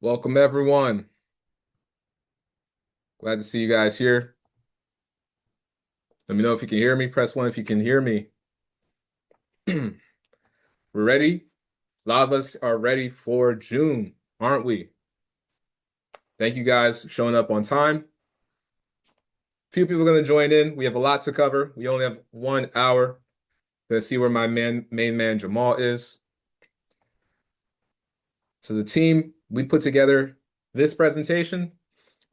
Welcome, everyone. Glad to see you guys here. Let me know if you can hear me. Press one if you can hear me. We're ready. A lot of us are ready for June, aren't we? Thank you guys for showing up on time. Few people are going to join in. We have a lot to cover. We only have 1 hour. Let's see where my main man Jamal is. So the team, we put together this presentation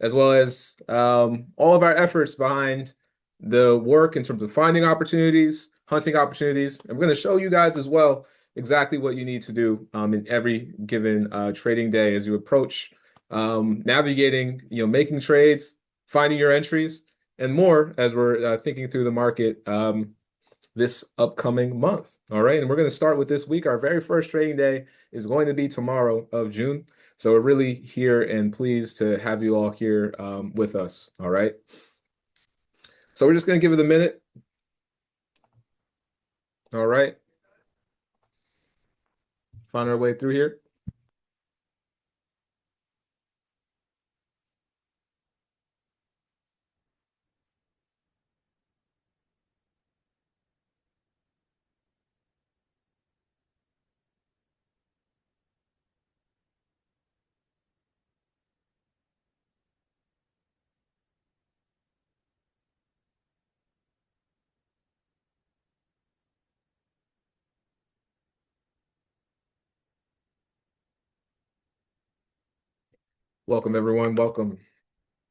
as well as all of our efforts behind the work in terms of finding opportunities, hunting opportunities. And we're going to show you guys as well exactly what you need to do in every given trading day as you approach navigating, making trades, finding your entries, and more as we're thinking through the market this upcoming month. All right. And we're going to start with this week. Our very first trading day is going to be tomorrow of June. So we're really here and pleased to have you all here with us. All right. So we're just going to give it a minute. All right. Find our way through here. Welcome, everyone. Welcome.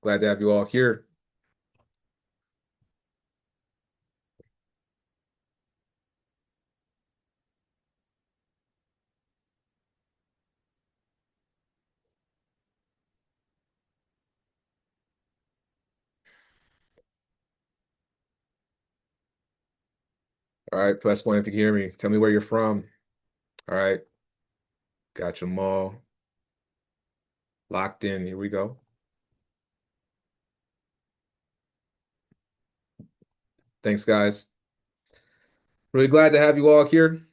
Glad to have you all here. All right. Press one if you can hear me. Tell me where you're from. All right. Got them all locked in. Here we go. Thanks, guys. Really glad to have you all here.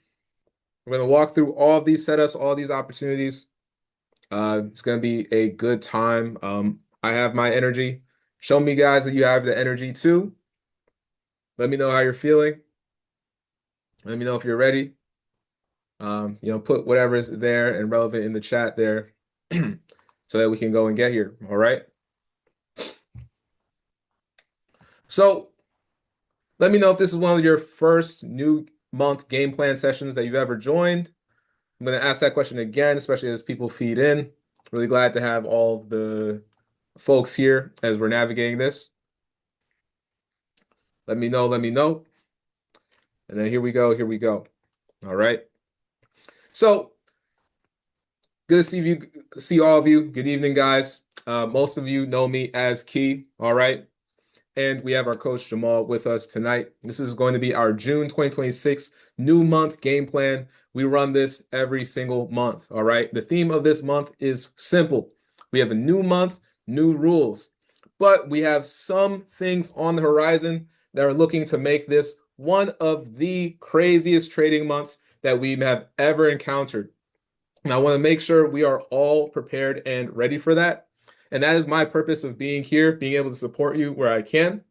We're going to walk through all of these setups, all these opportunities. It's going to be a good time. I have my energy. Show me, guys, that you have the energy too. Let me know how you're feeling. Let me know if you're ready. Put whatever is there and relevant in the chat there so that we can go and get here. All right. So let me know if this is one of your first new month game plan sessions that you've ever joined. I'm going to ask that question again, especially as people feed in. Really glad to have all the folks here as we're navigating this. Let me know. Let me know. And then here we go. Here we go. All right. So good to see all of you. Good evening, guys. Most of you know me as Key. All right. And we have our coach Jamal with us tonight. This is going to be our June 2026 new month game plan. We run this every single month. All right. The theme of this month is simple. We have a new month, new rules, but we have some things on the horizon that are looking to make this one of the craziest trading months that we have ever encountered. And I want to make sure we are all prepared and ready for that. And that is my purpose of being here, being able to support you where I can,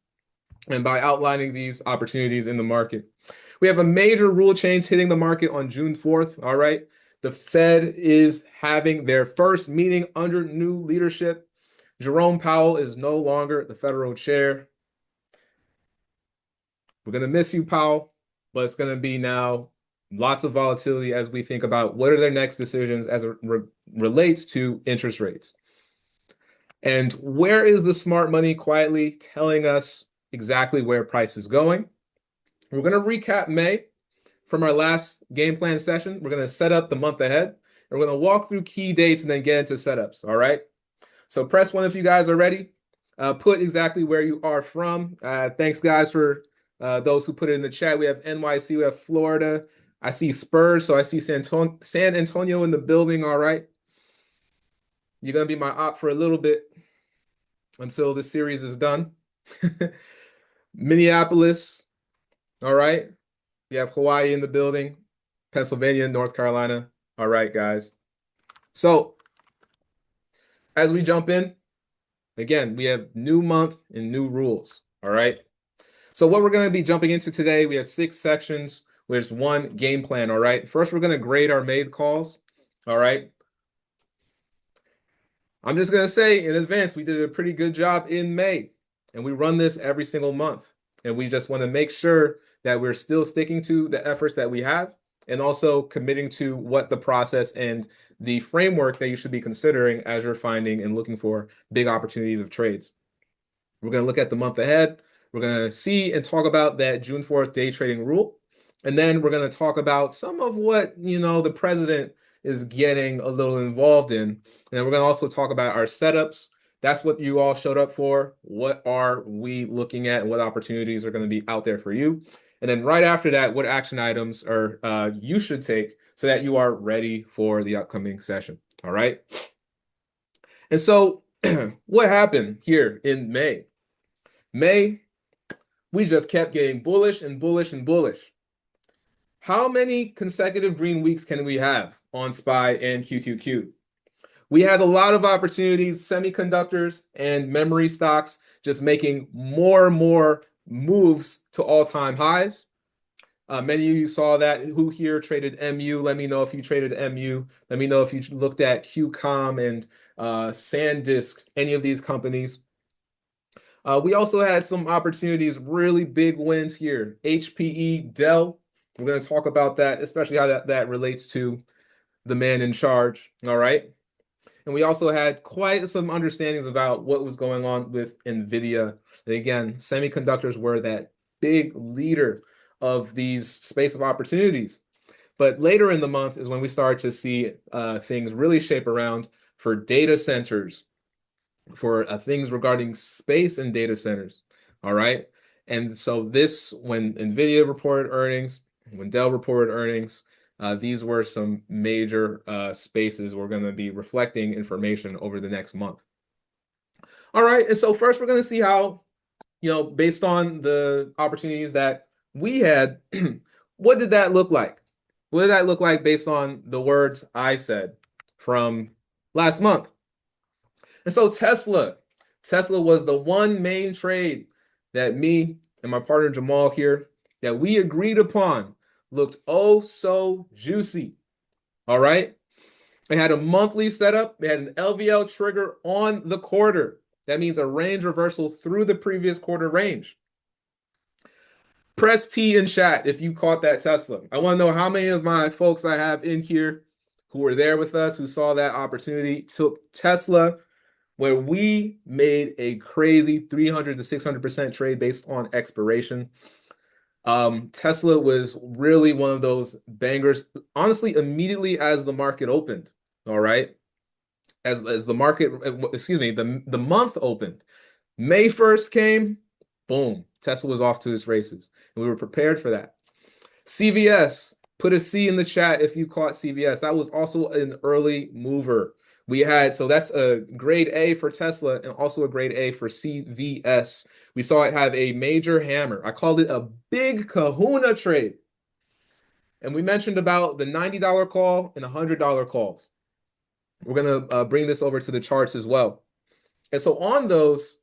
and by outlining these opportunities in the market. We have a major rule change hitting the market on June 4th. All right. The Fed is having their first meeting under new leadership. Jerome Powell is no longer the federal chair. We're going to miss you, Powell, but it's going to be now lots of volatility as we think about what are their next decisions as it relates to interest rates. And where is the smart money quietly telling us exactly where price is going? We're going to recap May from our last game plan session. We're going to set up the month ahead. And we're going to walk through key dates and then get into setups. All right. So press one if you guys are ready. Put exactly where you are from. Thanks, guys, for those who put it in the chat. We have NYC, we have Florida. I see Spurs, so I see San Antonio in the building. All right. You're going to be my op for a little bit until the series is done. Minneapolis. All right. We have Hawaii in the building, Pennsylvania, North Carolina. All right, guys. So As we jump in, again, we have new month and new rules. All right. So what we're going to be jumping into today, we have 6 sections with one game plan. All right. First, we're going to grade our made calls. All right. I'm just going to say in advance, we did a pretty good job in May, and we run this every single month. And we just want to make sure that we're still sticking to the efforts that we have and also committing to what the process and the framework that you should be considering as you're finding and looking for big opportunities of trades. We're going to look at the month ahead. We're going to see and talk about that June 4th day trading rule. And then we're going to talk about some of what, the president is getting a little involved in. And then we're going to also talk about our setups. That's what you all showed up for. What are we looking at and what opportunities are going to be out there for you? And then right after that, what action items are you should take so that you are ready for the upcoming session. All right. And so what happened here in May? May, we just kept getting bullish and bullish and bullish. How many consecutive green weeks can we have on SPY and QQQ? We had a lot of opportunities, semiconductors and memory stocks just making more and more moves to all-time highs. Many of you saw that. Who here traded MU? Let me know if you traded MU. Let me know if you looked at QCOM and SanDisk, any of these companies. We also had some opportunities, really big wins here. HPE, Dell. We're going to talk about that, especially how that relates to the man in charge. All right. And we also had quite some understandings about what was going on with NVIDIA. And again, semiconductors were that big leader of these space of opportunities. But later in the month is when we start to see things really shape around for data centers, for things regarding space and data centers. All right. And so when NVIDIA reported earnings, when Dell reported earnings, these were some major spaces we're going to be reflecting information over the next month. All right. And so first we're going to see how, based on the opportunities that we had, what did that look like? What did that look like based on the words I said from last month? And so Tesla was the one main trade that me and my partner Jamal here that we agreed upon looked oh so juicy. All right. It had a monthly setup. It had an LVL trigger on the quarter. That means a range reversal through the previous quarter range. Press T in chat if you caught that Tesla. I want to know how many of my folks I have in here who were there with us, who saw that opportunity, took Tesla, where we made a crazy 300 to 600% trade based on expiration. Tesla was really one of those bangers, honestly, immediately as the market opened. All right. As the market, excuse me, the month opened. May 1st came, boom, Tesla was off to its races. And we were prepared for that. CVS, put a C in the chat if you caught CVS. That was also an early mover. So that's a grade A for Tesla and also a grade A for CVS. We saw it have a major hammer. I called it a big kahuna trade. And we mentioned about the $90 call and $100 calls. We're going to bring this over to the charts as well. And so on those,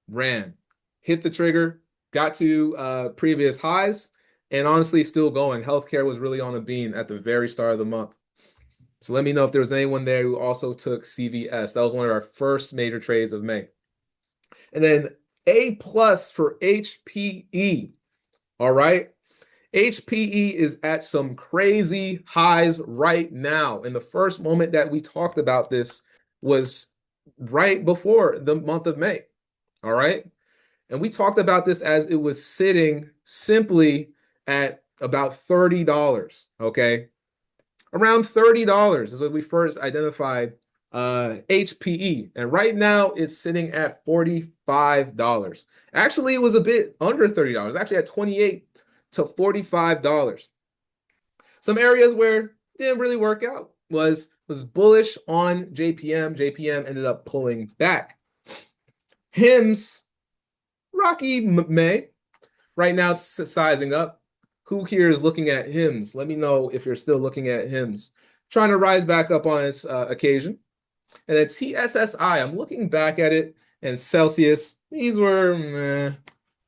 ran, hit the trigger, got to previous highs, and honestly still going. Healthcare was really on the beam at the very start of the month. So let me know if there was anyone there who also took CVS. That was one of our first major trades of May. And then A plus for HPE. All right. HPE is at some crazy highs right now. And the first moment that we talked about this was right before the month of May. All right. And we talked about this as it was sitting simply at about $30. Okay. Around $30 is what we first identified HPE. And right now it's sitting at $45. Actually, it was a bit under $30. Actually at $28 to $45. Some areas where it didn't really work out was bullish on JPM. JPM ended up pulling back. HIMS, rocky May. Right now it's sizing up. Who here is looking at HIMS? Let me know if you're still looking at HIMS. Trying to rise back up on its occasion. And then TSSI, I'm looking back at it, and Celsius, these were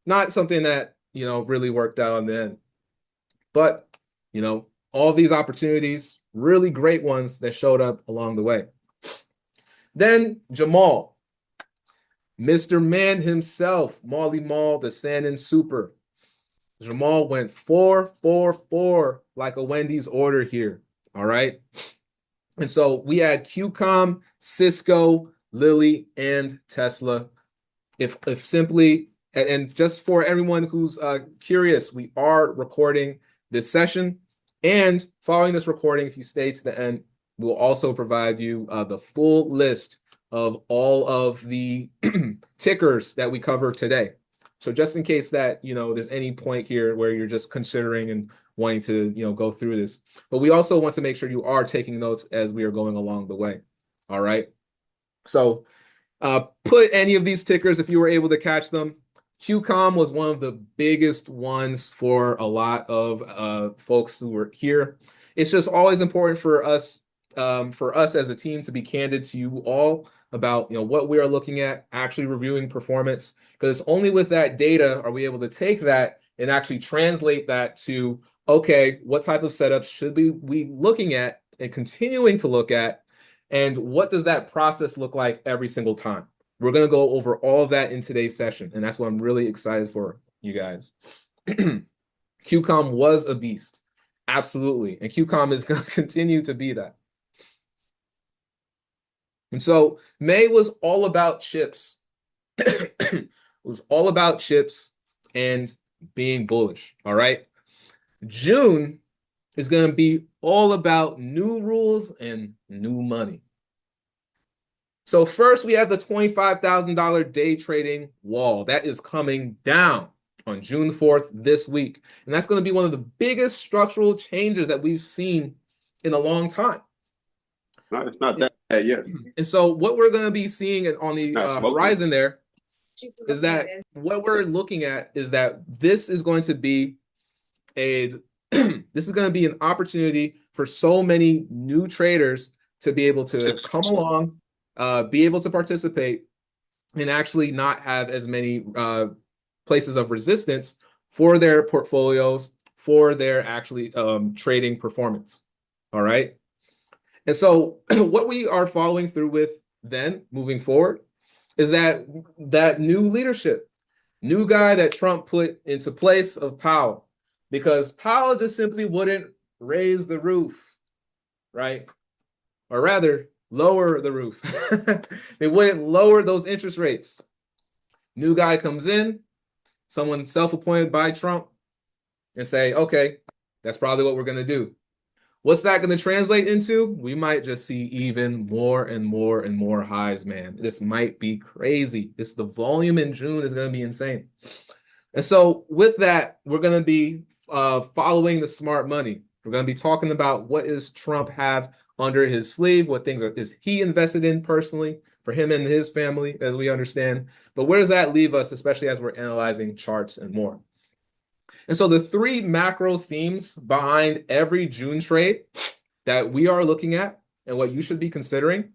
not something that, really worked out in the end. But, all these opportunities, really great ones that showed up along the way. Then Jamal, Mr. Man himself, Molly Mall, the Sandon Super. Jamal went 4-4-4 like a Wendy's order here. All right. And so we had QCOM, Cisco, Lilly, and Tesla. If simply, and just for everyone who's curious, we are recording this session. And following this recording, if you stay to the end, we'll also provide you the full list of all of the tickers that we cover today. So just in case that, there's any point here where you're just considering and wanting to, go through this. But we also want to make sure you are taking notes as we are going along the way. All right. So put any of these tickers if you were able to catch them. QCOM was one of the biggest ones for a lot of folks who were here. It's just always important for us as a team to be candid to you all about what we are looking at, actually reviewing performance, because only with that data are we able to take that and actually translate that to, okay, what type of setups should we be looking at and continuing to look at, and what does that process look like every single time? We're going to go over all of that in today's session, and that's what I'm really excited for, you guys. QCOM was a beast, absolutely, and QCOM is going to continue to be that. And so May was all about chips. It was all about chips and being bullish, all right? June is going to be all about new rules and new money. So first, we have the $25,000 day trading wall. That is coming down on June 4th this week. And that's going to be one of the biggest structural changes that we've seen in a long time. It's not that bad yet. And so what we're going to be seeing on the horizon there is that what we're looking at is that this is going to be this is going to be an opportunity for so many new traders to be able to come along, be able to participate, and actually not have as many places of resistance for their portfolios, for their actually trading performance. All right. And so what we are following through with then moving forward is that new leadership, new guy that Trump put into place of Powell, because Powell just simply wouldn't raise the roof, right? Or rather, lower the roof. They wouldn't lower those interest rates. New guy comes in, someone self-appointed by Trump, and say, okay, that's probably what we're going to do. What's that going to translate into? We might just see even more and more and more highs, man. This might be crazy. The volume in June is going to be insane. And so with that, we're going to be following the smart money. We're going to be talking about what does Trump have under his sleeve, what things is he invested in personally for him and his family, as we understand. But where does that leave us, especially as we're analyzing charts and more? And so the three macro themes behind every June trade that we are looking at and what you should be considering.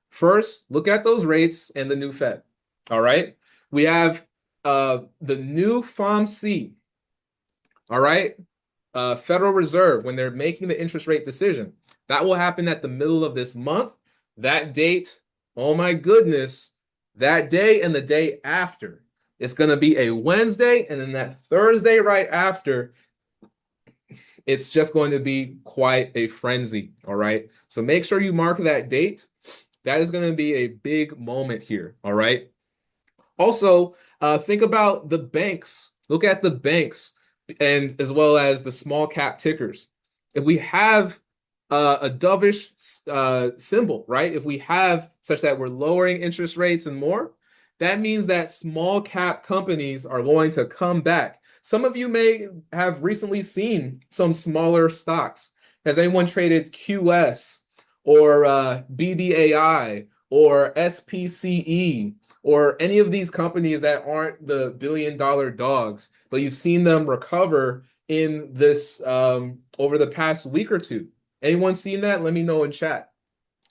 First, look at those rates and the new Fed. All right. We have the new FOMC. All right. Federal Reserve, when they're making the interest rate decision, that will happen at the middle of this month. That date, oh my goodness, that day and the day after. It's going to be a Wednesday, and then that Thursday right after, it's just going to be quite a frenzy, all right? So make sure you mark that date. That is going to be a big moment here, all right? Also, think about the banks. Look at the banks, and as well as the small cap tickers. If we have a dovish symbol, right? If we have such that we're lowering interest rates and more, that means that small cap companies are going to come back. Some of you may have recently seen some smaller stocks. Has anyone traded QS or BBAI or SPCE or any of these companies that aren't the billion-dollar dogs, but you've seen them recover in this over the past week or two? Anyone seen that? Let me know in chat.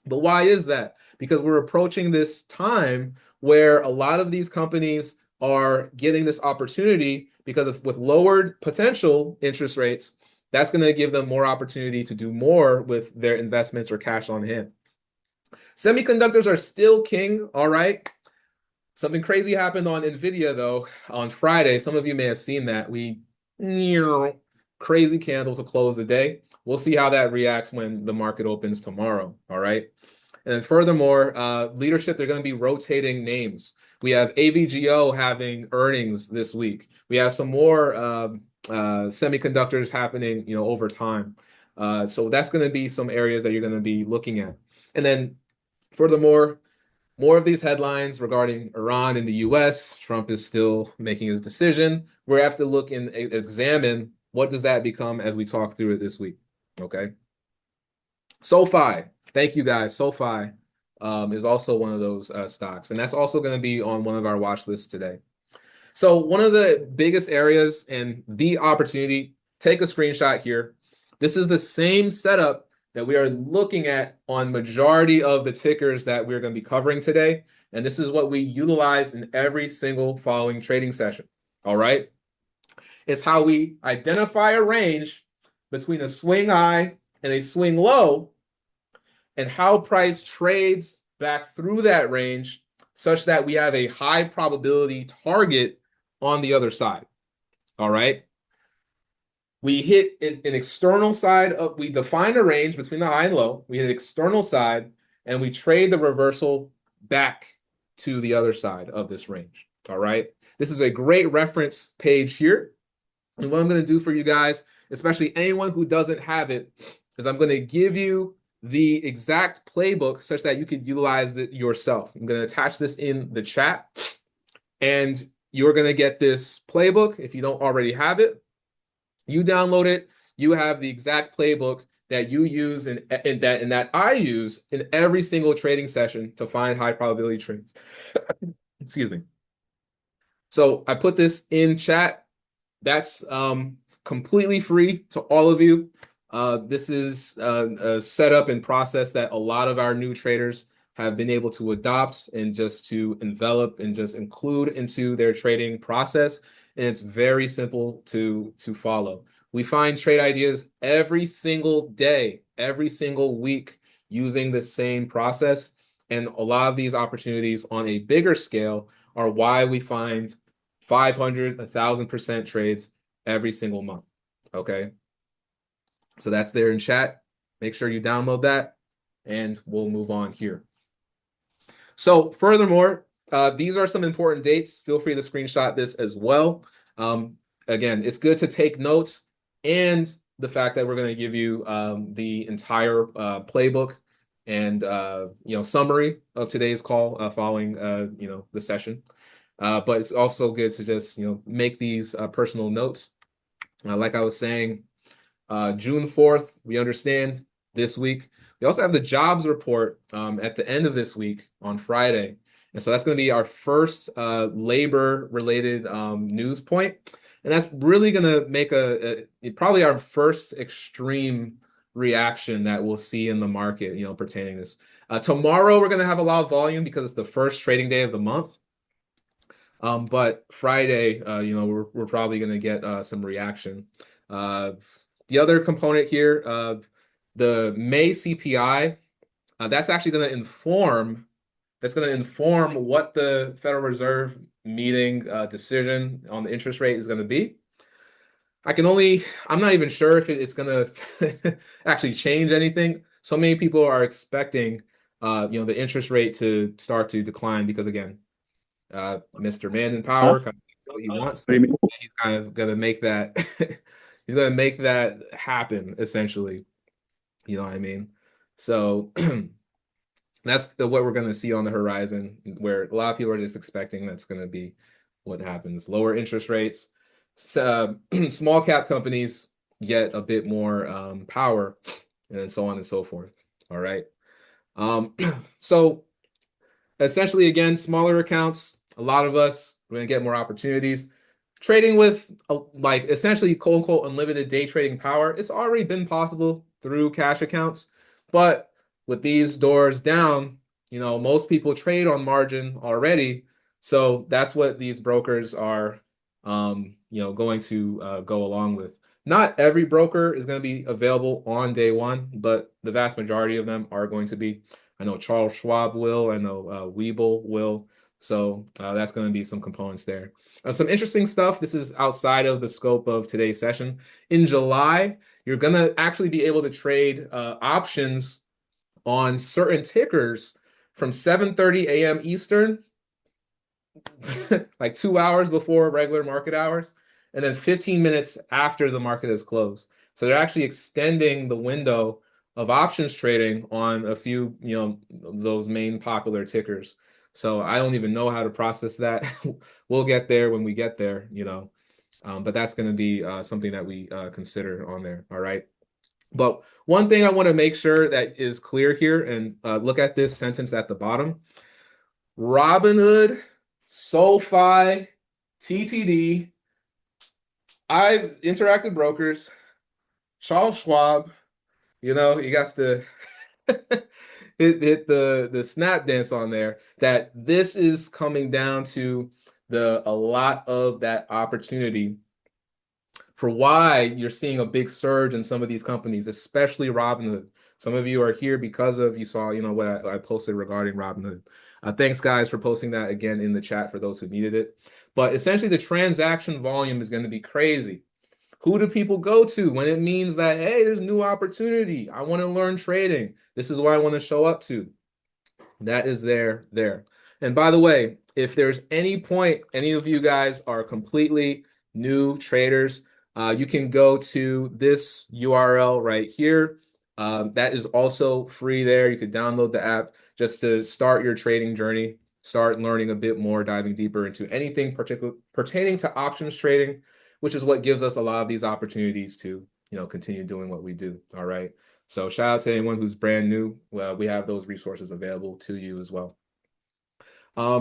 But why is that? because we're approaching this time where a lot of these companies are getting this opportunity because of with lowered potential interest rates, that's going to give them more opportunity to do more with their investments or cash on hand. Semiconductors are still king, all right? Something crazy happened on Nvidia though on Friday. Some of you may have seen that. Crazy candles to close the day. We'll see how that reacts when the market opens tomorrow. All right. And then furthermore, leadership, they're going to be rotating names. We have AVGO having earnings this week. We have some more semiconductors happening, over time. So that's going to be some areas that you're going to be looking at. And then furthermore, more of these headlines regarding Iran in the US. Trump is still making his decision. We have to look and examine what does that become as we talk through it this week. Okay. SoFi. Thank you guys. SoFi is also one of those stocks, and that's also going to be on one of our watch lists today. So one of the biggest areas and the opportunity, take a screenshot here. This is the same setup that we are looking at on majority of the tickers that we're going to be covering today. And this is what we utilize in every single following trading session. All right. It's how we identify a range between a swing high and a swing low and how price trades back through that range such that we have a high probability target on the other side. All right. We hit an external side of, we define a range between the high and low. We hit an external side and we trade the reversal back to the other side of this range. All right. This is a great reference page here. And what I'm going to do for you guys, especially anyone who doesn't have it, is I'm going to give you the exact playbook such that you could utilize it yourself. I'm going to attach this in the chat and you're going to get this playbook if you don't already have it. You download it, you have the exact playbook that you use and that I use in every single trading session to find high probability trades. Excuse me. So I put this in chat. That's completely free to all of you. This is a setup and process that a lot of our new traders have been able to adopt and just to envelop and just include into their trading process. And it's very simple to follow. We find trade ideas every single day, every single week using the same process. And a lot of these opportunities on a bigger scale are why we find 500, 1,000% trades every single month. Okay. So that's there in chat. Make sure you download that and we'll move on here. So furthermore, these are some important dates. Feel free to screenshot this as well. Again, it's good to take notes and the fact that we're going to give you the entire playbook and summary of today's call following the session. But it's also good to just make these personal notes. Like I was saying, June 4th, we understand this week. We also have the jobs report at the end of this week on Friday. And so that's going to be our first labor-related news point. And that's really going to make probably our first extreme reaction that we'll see in the market, pertaining to this. Tomorrow, we're going to have a lot of volume because it's the first trading day of the month. But Friday, we're probably going to get some reaction. The other component here, the May CPI, that's actually going to inform what the Federal Reserve meeting decision on the interest rate is going to be. I'm not even sure if it's going to actually change anything. So many people are expecting, the interest rate to start to decline because, again, Mr. Man in power, kind of what he wants. He's kind of going to make that, he's going to make that happen, essentially. You know what I mean? So that's what we're going to see on the horizon, where a lot of people are just expecting that's going to be what happens. Lower interest rates, small cap companies get a bit more power, and so on and so forth. All right. So essentially, again, smaller accounts, a lot of us, we're going to get more opportunities. Trading with essentially quote unquote unlimited day trading power, it's already been possible through cash accounts, but with these doors down, most people trade on margin already. So that's what these brokers are, going to go along with. Not every broker is going to be available on day one, but the vast majority of them are going to be. I know Charles Schwab will. I know Webull will. So that's going to be some components there. Some interesting stuff. This is outside of the scope of today's session. In July, you're going to actually be able to trade options on certain tickers from 7:30 a.m. Eastern, like 2 hours before regular market hours, and then 15 minutes after the market has closed. So they're actually extending the window of options trading on a few, those main popular tickers. So I don't even know how to process that. We'll get there when we get there, but that's going to be something that we consider on there. All right. But one thing I want to make sure that is clear here, and look at this sentence at the bottom. Robinhood, SoFi, TTD, Interactive Brokers, Charles Schwab, you got to hit the snap dance on there, that this is coming down to a lot of that opportunity for why you're seeing a big surge in some of these companies, especially Robinhood. Some of you are here because you saw, what I posted regarding Robinhood. Thanks, guys, for posting that again in the chat for those who needed it. But essentially, the transaction volume is going to be crazy. Who do people go to when it means that, hey, there's new opportunity? I want to learn trading. This is where I want to show up to. That is there. And by the way, if there's any point any of you guys are completely new traders, you can go to this URL right here. That is also free there. You could download the app just to start your trading journey, start learning a bit more, diving deeper into anything pertaining to options trading, which is what gives us a lot of these opportunities to, continue doing what we do. All right. So shout out to anyone who's brand new. Well, we have those resources available to you as well.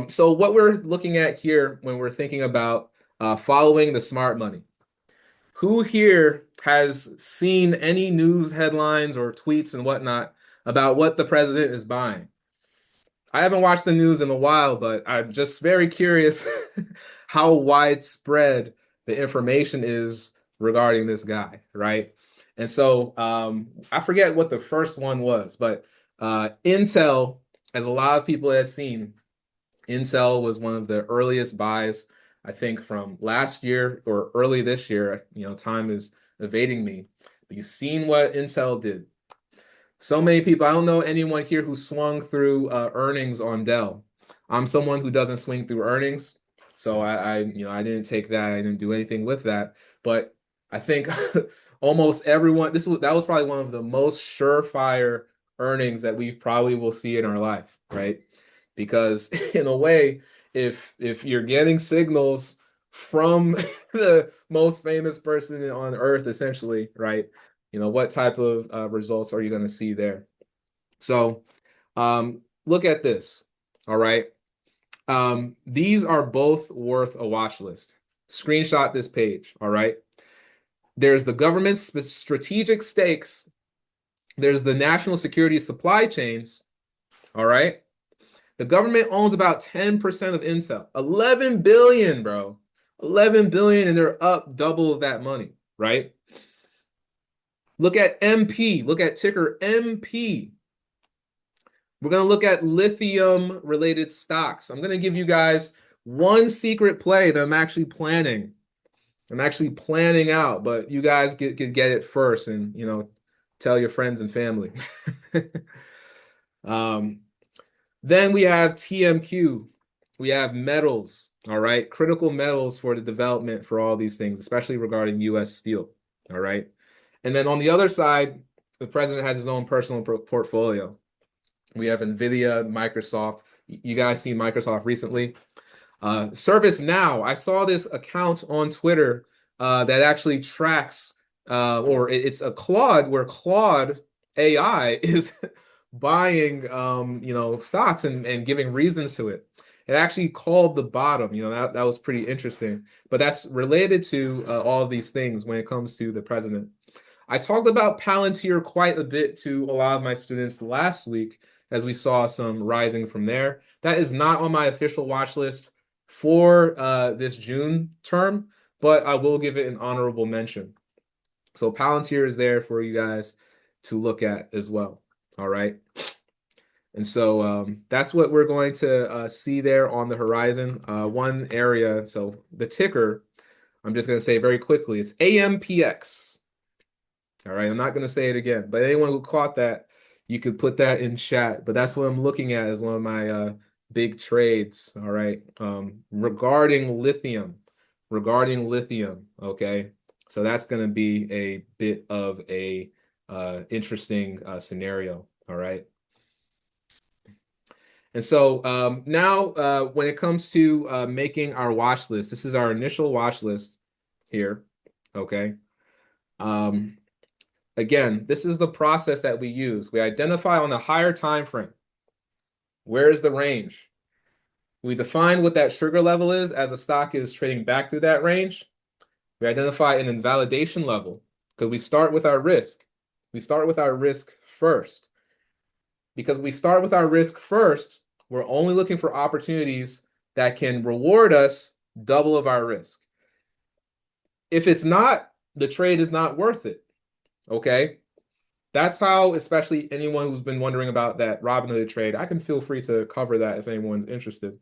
So what we're looking at here when we're thinking about following the smart money, who here has seen any news headlines or tweets and whatnot about what the president is buying? I haven't watched the news in a while, but I'm just very curious how widespread the information is regarding this guy, right? And so I forget what the first one was, but Intel, as a lot of people have seen, Intel was one of the earliest buys, I think, from last year or early this year. Time is evading me. But you've seen what Intel did. So many people, I don't know anyone here who swung through earnings on Dell. I'm someone who doesn't swing through earnings. So I didn't take that. I didn't do anything with that. But I think almost everyone, that was probably one of the most surefire earnings that we probably will see in our life, right? Because in a way, if you're getting signals from the most famous person on earth, essentially, right? What type of results are you going to see there? So look at this. All right. These are both worth a watch list. Screenshot this page. All right. There's the government's strategic stakes. There's the national security supply chains. All right. The government owns about 10% of Intel. 11 billion, bro. 11 billion, and they're up double of that money, right? Look at MP. Look at ticker MP. We're going to look at lithium-related stocks. I'm going to give you guys one secret play that I'm actually planning. I'm actually planning out, but you guys could get it first and, tell your friends and family. Then we have TMQ. We have metals, all right? Critical metals for the development for all these things, especially regarding U.S. steel, all right? And then on the other side, the president has his own personal portfolio. We have NVIDIA, Microsoft. You guys seen Microsoft recently? ServiceNow. I saw this account on Twitter that actually tracks, or it's a Claude, where Claude AI is buying, stocks and giving reasons to it. It actually called the bottom. That was pretty interesting. But that's related to all of these things when it comes to the president. I talked about Palantir quite a bit to a lot of my students last week as we saw some rising from there. That is not on my official watch list for this June term, but I will give it an honorable mention. So Palantir is there for you guys to look at as well. All right. And so that's what we're going to see there on the horizon. One area, so the ticker, I'm just going to say very quickly, it's AMPX. All right, I'm not going to say it again, but anyone who caught that, you could put that in chat. But that's what I'm looking at as one of my big trades. All right, regarding lithium, okay. So that's going to be a bit of a interesting scenario. All right. And so now when it comes to making our watch list, this is our initial watch list here. Okay. Again, this is the process that we use. We identify on the higher time frame. Where is the range? We define what that trigger level is as the stock is trading back through that range. We identify an invalidation level because we start with our risk. We start with our risk first. Because we start with our risk first, we're only looking for opportunities that can reward us double of our risk. If it's not, the trade is not worth it. Okay. That's how, especially anyone who's been wondering about that Robinhood trade, I can feel free to cover that if anyone's interested.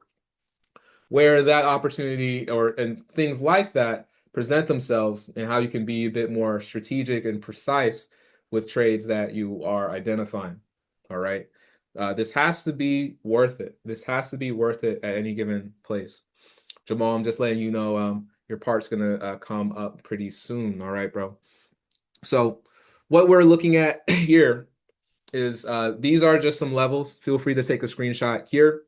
Where that opportunity and things like that present themselves and how you can be a bit more strategic and precise with trades that you are identifying. All right. This has to be worth it. This has to be worth it at any given place. Jamal, I'm just letting you know your part's going to come up pretty soon. All right, bro. So what we're looking at here is these are just some levels. Feel free to take a screenshot here.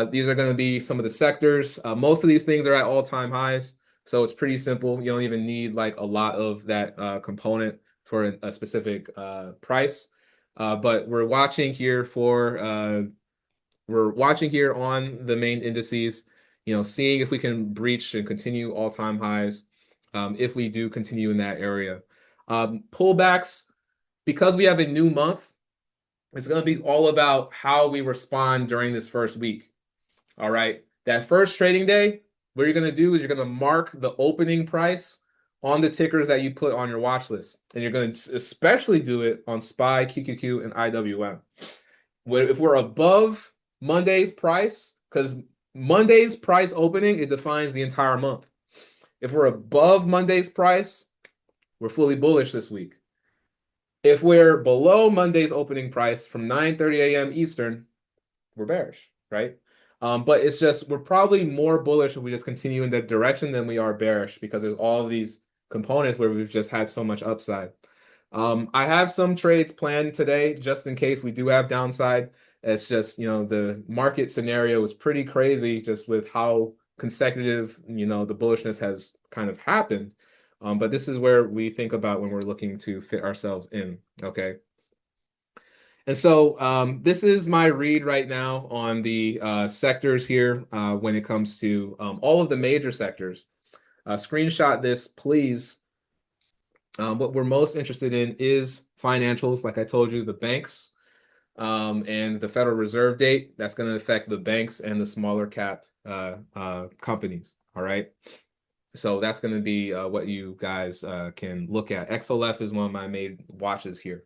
These are going to be some of the sectors. Most of these things are at all-time highs. So it's pretty simple. You don't even need like a lot of that component for a specific price. But we're watching here on the main indices, seeing if we can breach and continue all-time highs if we do continue in that area. Pullbacks, because we have a new month, it's going to be all about how we respond during this first week. All right. That first trading day, what you're going to do is you're going to mark the opening price on the tickers that you put on your watch list. And you're going to especially do it on SPY, QQQ, and IWM. If we're above Monday's price, because Monday's price opening, it defines the entire month. If we're above Monday's price, we're fully bullish this week. If we're below Monday's opening price from 9:30 a.m. Eastern, we're bearish, right? But it's just we're probably more bullish if we just continue in that direction than we are bearish because there's all of these components where we've just had so much upside. I have some trades planned today just in case we do have downside. It's just, the market scenario is pretty crazy just with how consecutive, the bullishness has kind of happened. But this is where we think about when we're looking to fit ourselves in, okay? And so this is my read right now on the sectors here when it comes to all of the major sectors. Screenshot this, please. What we're most interested in is financials, like I told you, the banks and the Federal Reserve date. That's going to affect the banks and the smaller cap companies, all right? So that's going to be what you guys can look at. XLF is one of my main watches here.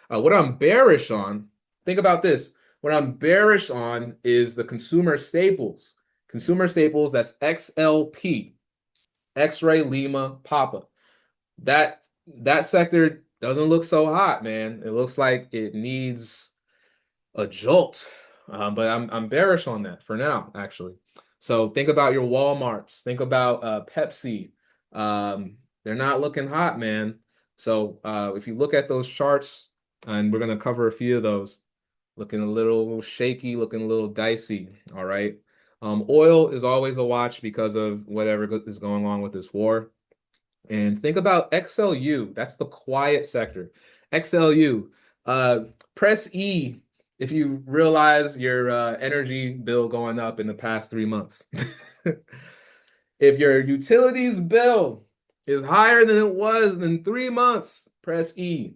What I'm bearish on, think about this. What I'm bearish on is the consumer staples. Consumer staples, that's XLP, X-Ray Lima Papa. That sector doesn't look so hot, man. It looks like it needs a jolt. But I'm bearish on that for now, actually. So think about your Walmarts. Think about Pepsi. They're not looking hot, man. So if you look at those charts, and we're going to cover a few of those, looking a little shaky, looking a little dicey, all right? Oil is always a watch because of whatever is going on with this war. And think about XLU. That's the quiet sector. XLU. Press E if you realize your energy bill going up in the past 3 months. If your utilities bill is higher than it was in 3 months, press E.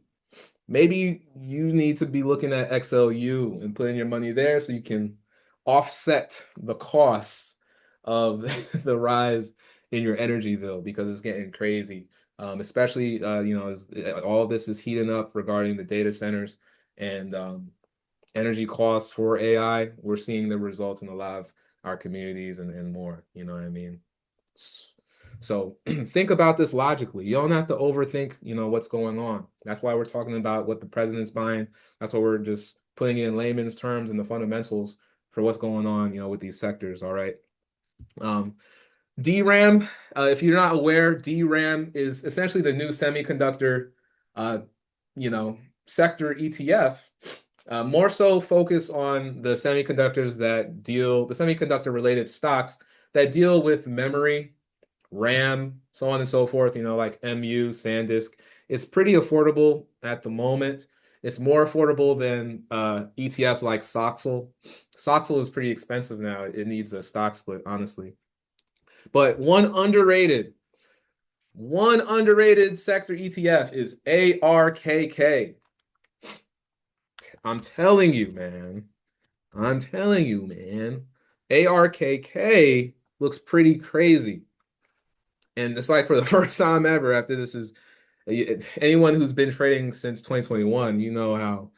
maybe you need to be looking at XLU and putting your money there so you can offset the costs of the rise in your energy bill because it's getting crazy. Especially as all of this is heating up regarding the data centers and energy costs for AI. We're seeing the results in a lot of our communities and more. You know what I mean? So think about this logically. You don't have to overthink, what's going on. That's why we're talking about what the president's buying. That's why we're just putting it in layman's terms and the fundamentals for what's going on, with these sectors. All right. DRAM, if you're not aware, DRAM is essentially the new semiconductor, uh, sector ETF. More so focus on the semiconductor related stocks that deal with memory, RAM, so on and so forth, like MU, SanDisk. It's pretty affordable at the moment. It's more affordable than ETFs like Soxel. Soxel is pretty expensive now. It needs a stock split, honestly. But one underrated sector ETF is ARKK. I'm telling you, man. ARKK looks pretty crazy. And it's like for the first time ever after this is anyone who's been trading since 2021, you know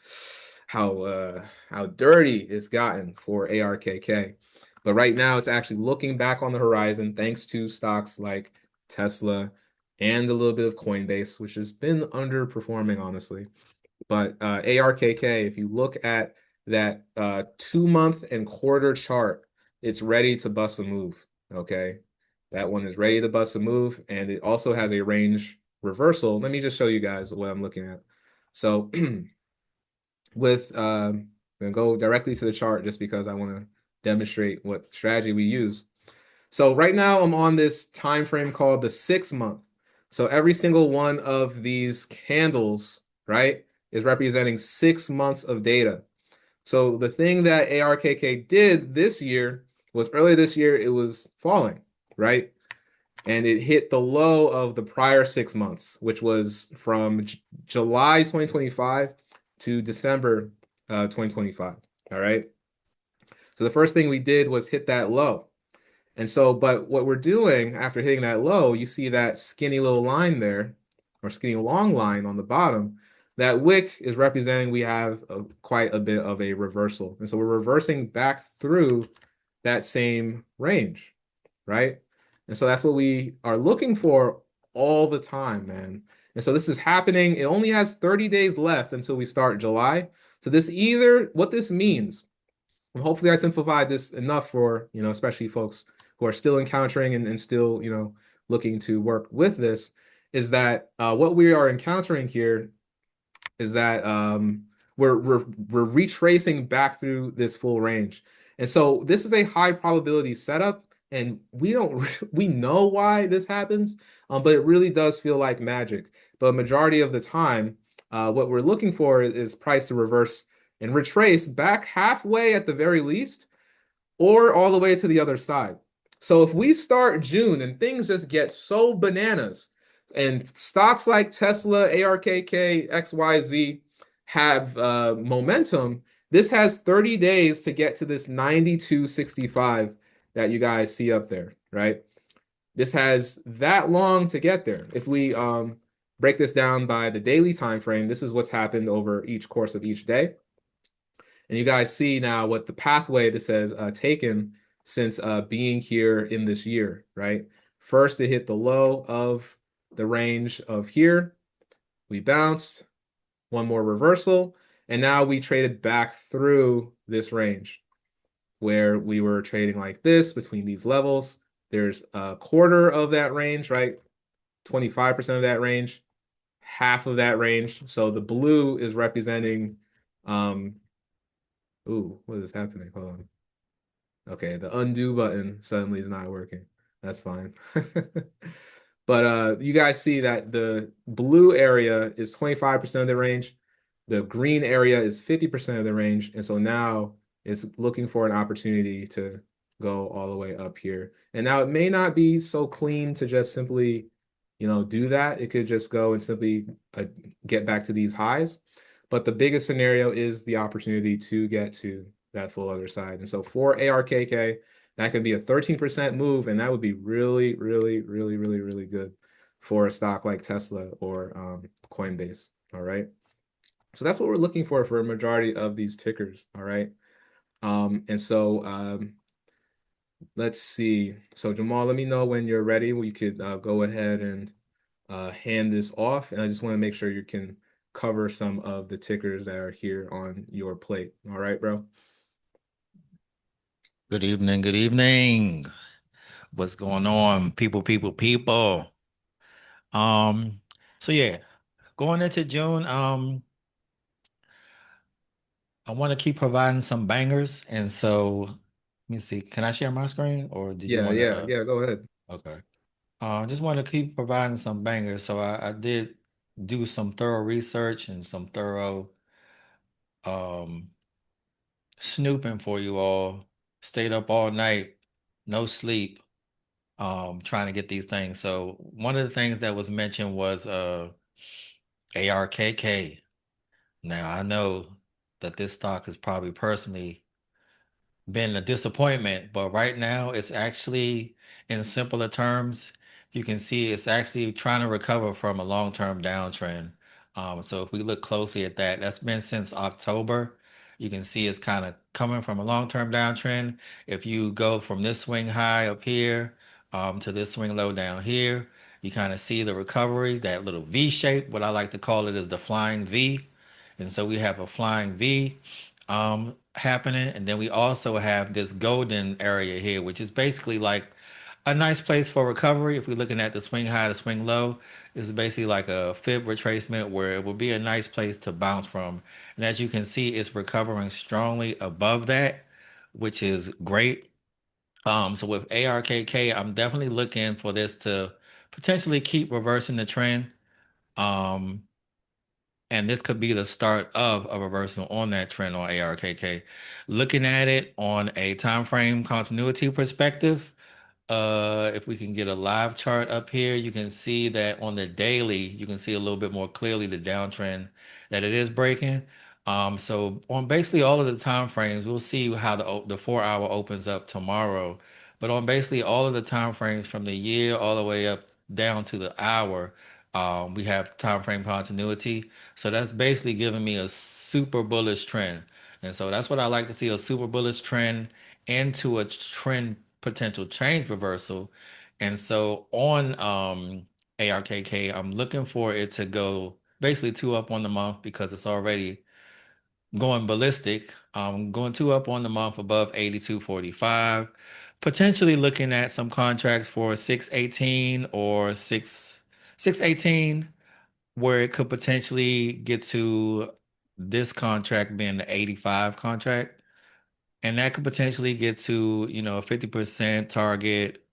how dirty it's gotten for ARKK. But right now it's actually looking back on the horizon thanks to stocks like Tesla and a little bit of Coinbase, which has been underperforming, honestly. But ARKK, if you look at that 2 month and quarter chart, it's ready to bust a move. Okay. That one is ready to bust a move, and it also has a range reversal. Let me just show you guys what I'm looking at. So with I'm gonna go directly to the chart just because I want to demonstrate what strategy we use. So right now I'm on this time frame called the 6 month. So every single one of these candles, right, is representing 6 months of data. So the thing that ARKK did this year was earlier this year it was falling, right? And it hit the low of the prior 6 months, which was from July 2025 to December 2025. All right. So the first thing we did was hit that low. And so, but what we're doing after hitting that low, you see that skinny little line there, or skinny long line on the bottom. That wick is representing we have quite a bit of a reversal. And so we're reversing back through that same range, right? And so that's what we are looking for all the time, man. And so this is happening. It only has 30 days left until we start July. So what this means, and hopefully I simplified this enough for, especially folks who are still encountering and still, looking to work with this, is that what we are encountering here is that we're retracing back through this full range. And so this is a high probability setup, and we know why this happens, but it really does feel like magic. But majority of the time, what we're looking for is price to reverse and retrace back halfway at the very least, or all the way to the other side. So if we start June and things just get so bananas, and stocks like Tesla, ARKK, XYZ have momentum, this has 30 days to get to this 92.65 that you guys see up there, right? This has that long to get there. If we break this down by the daily time frame, this is what's happened over each course of each day. And you guys see now what the pathway this has taken since being here in this year, right? First, it hit the low of the range of here. We bounced, one more reversal, and now we traded back through this range where we were trading like this between these levels. There's a quarter of that range, right? 25% of that range, half of that range. So the blue is representing ooh, what is happening? Hold on. Okay, the undo button suddenly is not working. That's fine. But you guys see that the blue area is 25% of the range. The green area is 50% of the range. And so now it's looking for an opportunity to go all the way up here. And now it may not be so clean to just simply, do that. It could just go and simply get back to these highs. But the biggest scenario is the opportunity to get to that full other side. And so for ARKK, that could be a 13% move, and that would be really, really, really, really, really good for a stock like Tesla or Coinbase. All right. So that's what we're looking for a majority of these tickers. All right. And so let's see. So Jamal, let me know when you're ready. We could go ahead and hand this off. And I just want to make sure you can cover some of the tickers that are here on your plate. All right, bro? Good evening. Good evening. What's going on, people, people, people? Um, so yeah, going into June, I want to keep providing some bangers, and so let me see. Can I share my screen, or did you Yeah, want to? yeah, yeah. Go ahead. Okay. Just want to keep providing some bangers. So I did do some thorough research and some thorough um snooping for you all. Stayed up all night, no sleep, trying to get these things. So one of the things that was mentioned was ARKK. Now I know that this stock is probably personally been a disappointment, but right now it's actually, in simpler terms, you can see it's actually trying to recover from a long-term downtrend. So if we look closely at that, that's been since October. You can see it's kind of coming from a long-term downtrend. If you go from this swing high up here to this swing low down here, you kind of see the recovery, that little V shape. What I like to call it is the flying V. And so we have a flying V happening. And then we also have this golden area here, which is basically like a nice place for recovery. If we're looking at the swing high to swing low, it's basically like a fib retracement where it will be a nice place to bounce from. And as you can see, it's recovering strongly above that, which is great. So with ARKK, I'm definitely looking for this to potentially keep reversing the trend. Um, and this could be the start of a reversal on that trend on ARKK. Looking at it on a time frame continuity perspective, if we can get a live chart up here, you can see that on the daily, you can see a little bit more clearly the downtrend that it is breaking. So on basically all of the time frames, we'll see how the 4 hour opens up tomorrow. But on basically all of the time frames from the year all the way up down to the hour, we have time frame continuity. So that's basically giving me a super bullish trend. And so that's what I like to see, a super bullish trend into a trend potential change reversal. And so on ARKK, I'm looking for it to go basically two up on the month because it's already going ballistic. Going two up on the month above 82.45. Potentially looking at some contracts for 618 or 618 where it could potentially get to this contract being the 85 contract. And that could potentially get to, a 50% target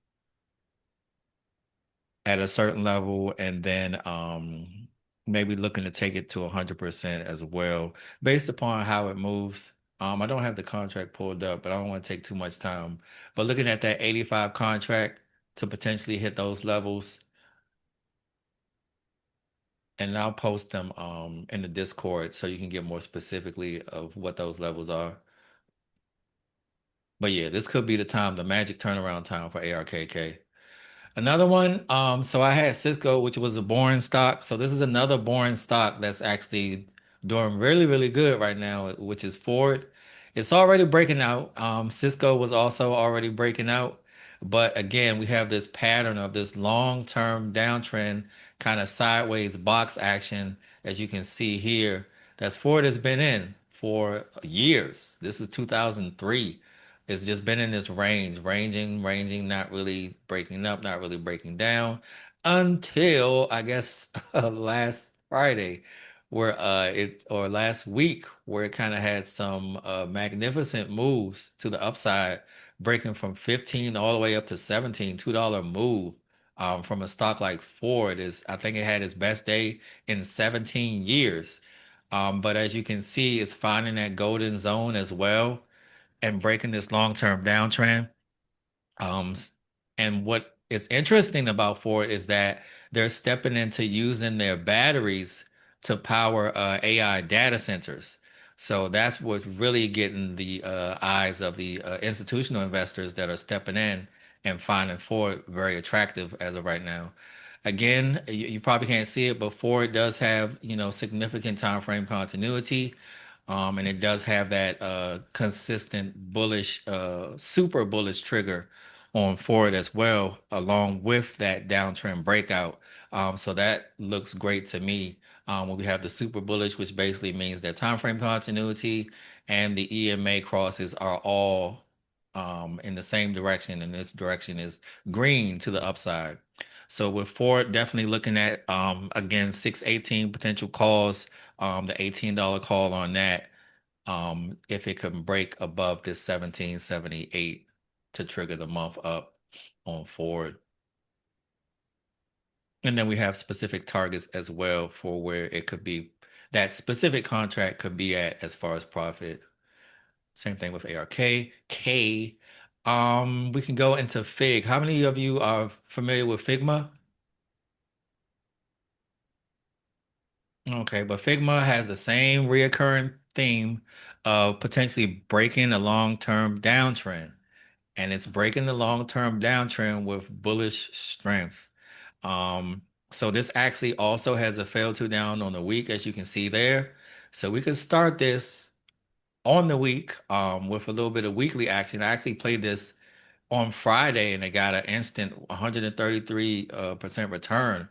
at a certain level, and then maybe looking to take it to 100% as well, based upon how it moves. I don't have the contract pulled up, but I don't want to take too much time. But looking at that 85 contract to potentially hit those levels, and I'll post them in the Discord so you can get more specifically of what those levels are. But yeah, this could be the time, the magic turnaround time for ARKK. Another one, so I had Cisco, which was a boring stock. So this is another boring stock that's actually doing really, really good right now, which is Ford. It's already breaking out. Cisco was also already breaking out. But again, we have this pattern of this long-term downtrend, kind of sideways box action, as you can see here, that's Ford has been in for years. This is 2003. It's just been in this range, ranging, not really breaking up, not really breaking down until I guess last Friday, where or last week, where it kind of had some magnificent moves to the upside, breaking from 15 all the way up to 17, $2 move. From a stock like Ford is, I think it had its best day in 17 years. But as you can see, it's finding that golden zone as well and breaking this long-term downtrend. Um, and what is interesting about Ford is that they're stepping into using their batteries to power AI data centers. So that's what's really getting the eyes of the institutional investors that are stepping in and finding Ford very attractive as of right now. Again, you probably can't see it, but Ford does have, significant time frame continuity. And it does have that consistent bullish, super bullish trigger on Ford as well, along with that downtrend breakout. So that looks great to me. When we have the super bullish, which basically means that time frame continuity and the EMA crosses are all in the same direction, and this direction is green to the upside. So with Ford, definitely looking at again 618 potential calls, the $18 call on that, if it can break above this 1778 to trigger the month up on Ford. And then we have specific targets as well for where it could be, that specific contract could be at as far as profit. Same thing with ARK. We can go into Fig. How many of you are familiar with Figma? Okay, but Figma has the same reoccurring theme of potentially breaking a long-term downtrend, and it's breaking the long-term downtrend with bullish strength. So this actually also has a fail to down on the week, as you can see there. So we can start this on the week with a little bit of weekly action. I actually played this on Friday and it got an instant 133% return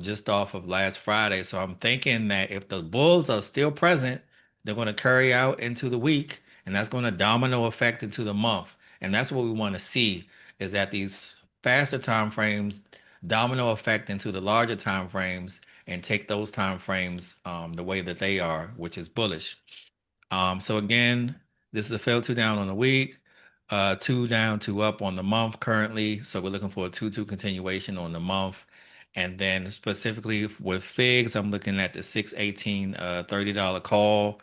just off of last Friday. So I'm thinking that if the bulls are still present, they're going to carry out into the week, and that's going to domino effect into the month. And that's what we want to see, is that these faster time frames domino effect into the larger time frames and take those time frames the way that they are, which is bullish. So again, this is a fail two down on the week, two down, two up on the month currently. So we're looking for a 2-2 continuation on the month. And then specifically with figs, I'm looking at the 618 $30 call.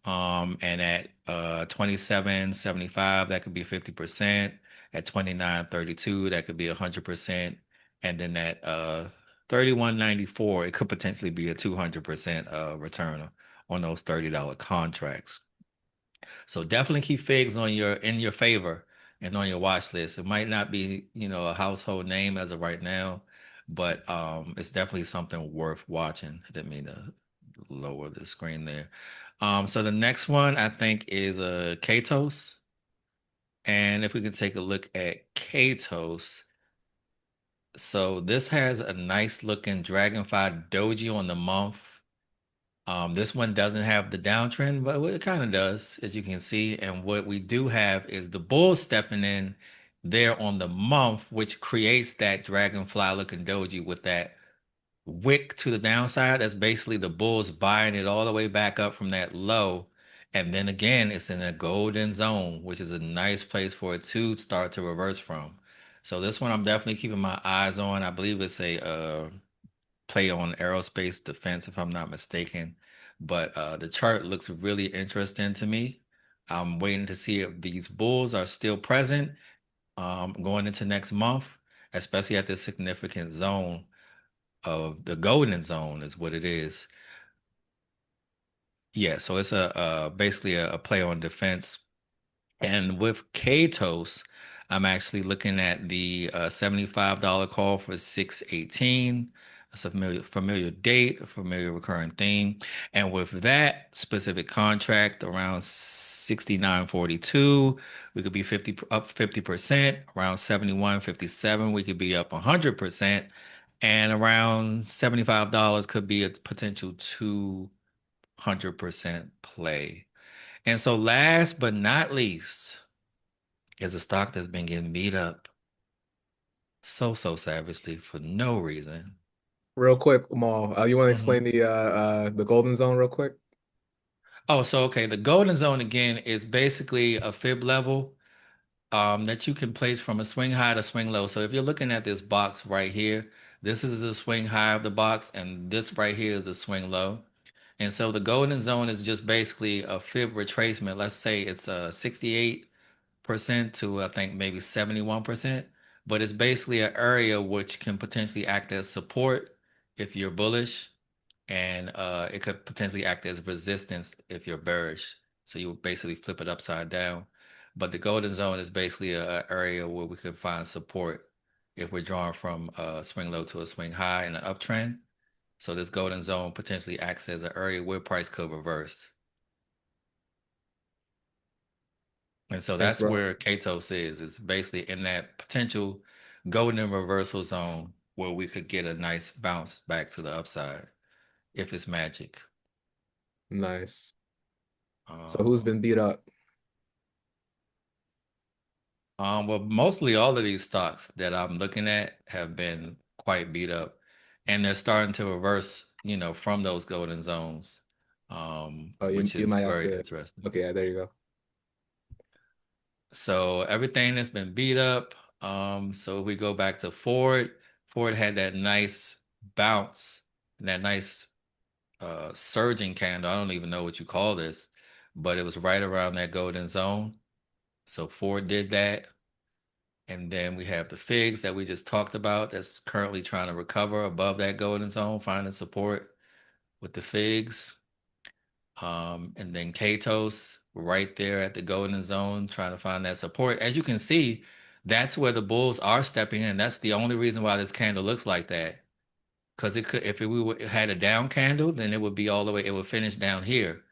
And at 27.75, that could be 50%. At 29.32, that could be 100%. And then at 31.94, it could potentially be a 200% return on those $30 contracts. So definitely keep figs on in your favor and on your watch list. It might not be, a household name as of right now, but it's definitely something worth watching. I didn't mean to lower the screen there. So the next one I think is Katos. And if we can take a look at Katos, so this has a nice looking Dragonfly Doji on the month. This one doesn't have the downtrend, but it kind of does, as you can see. And what we do have is the bull stepping in there on the month, which creates that dragonfly looking doji with that wick to the downside. That's basically the bulls buying it all the way back up from that low. And then again, it's in a golden zone, which is a nice place for it to start to reverse from. So this one I'm definitely keeping my eyes on. I believe it's a play on aerospace defense, if I'm not mistaken. But the chart looks really interesting to me. I'm waiting to see if these bulls are still present going into next month, especially at this significant zone of the golden zone is what it is. Yeah, so it's basically a play on defense. And with Katos, I'm actually looking at the $75 call for 618. That's a familiar date, a familiar recurring theme. And with that specific contract around 69.42, we could be up 50%. Around 71.57, we could be up 100%. And around $75 could be a potential 200% play. And so last but not least is a stock that's been getting beat up so savagely for no reason. Real quick, Mal, you want to Mhm. explain the golden zone real quick? Oh, so okay, the golden zone again is basically a fib level that you can place from a swing high to swing low. So if you're looking at this box right here, this is the swing high of the box, and this right here is the swing low. And so the golden zone is just basically a fib retracement. Let's say it's a 68% to I think maybe 71%. but it's basically an area which can potentially act as support if you're bullish, and it could potentially act as resistance if you're bearish. So you would basically flip it upside down. But the golden zone is basically an area where we could find support if we're drawing from a swing low to a swing high in an uptrend. So this golden zone potentially acts as an area where price could reverse. And so Thanks, that's bro. where Katos is. It's basically in that potential golden reversal zone where we could get a nice bounce back to the upside if it's magic. Nice. So who's been beat up? Well, mostly all of these stocks that I'm looking at have been quite beat up, and they're starting to reverse, from those golden zones, Oh, which you is might have very to. interesting. Okay, yeah, there you go. So everything that's been beat up. So if we go back to Ford, Ford had that nice bounce, that nice surging candle. I don't even know what you call this, but it was right around that golden zone. So Ford did that. And then we have the figs that we just talked about that's currently trying to recover above that golden zone, finding support with the figs. And then Katos right there at the golden zone, trying to find that support. As you can see, that's where the bulls are stepping in. That's the only reason why this candle looks like that. Because it could, if it had a down candle, then it would be all the way, it would finish down here.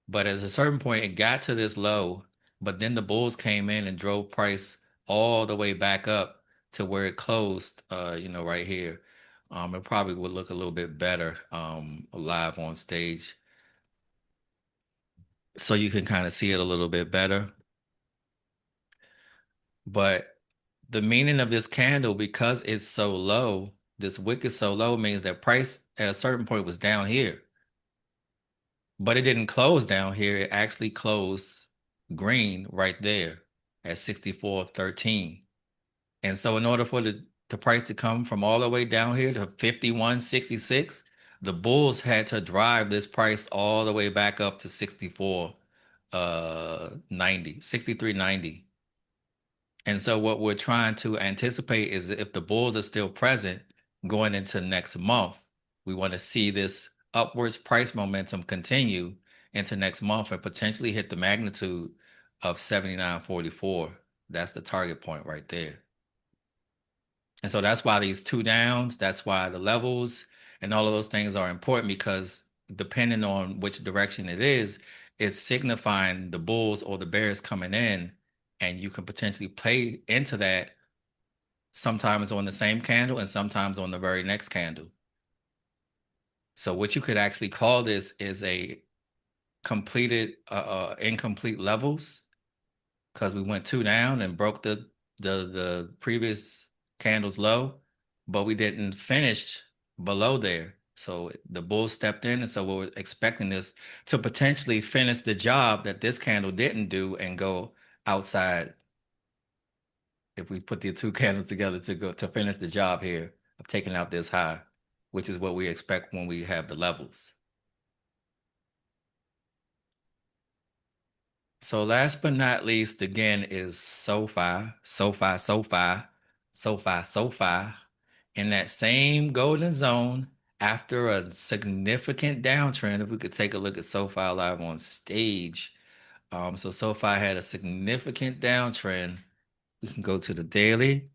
But at a certain point, it got to this low, but then the bulls came in and drove price all the way back up to where it closed, right here. It probably would look a little bit better live on stage. So you can kind of see it a little bit better. But the meaning of this candle, because it's so low, this wick is so low, means that price at a certain point was down here. But it didn't close down here. It actually closed green right there at 64.13. And so in order for the price to come from all the way down here to 51.66, the bulls had to drive this price all the way back up to 63.90. And so what we're trying to anticipate is if the bulls are still present going into next month, we want to see this upwards price momentum continue into next month and potentially hit the magnitude of 79.44. That's the target point right there. And so that's why these two downs, that's why the levels and all of those things are important, because depending on which direction it is, it's signifying the bulls or the bears coming in, and you can potentially play into that sometimes on the same candle and sometimes on the very next candle. So what you could actually call this is a completed incomplete levels, because we went two down and broke the previous candle's low, but we didn't finish below there. So the bull stepped in, and so we're expecting this to potentially finish the job that this candle didn't do and go outside. If we put the two candles together to finish the job here of taking out this high, which is what we expect when we have the levels. So last but not least, again, is SoFi, SoFi, SoFi, SoFi, SoFi, in that same golden zone after a significant downtrend. If we could take a look at SoFi live on stage. So SoFi had a significant downtrend. We can go to the daily.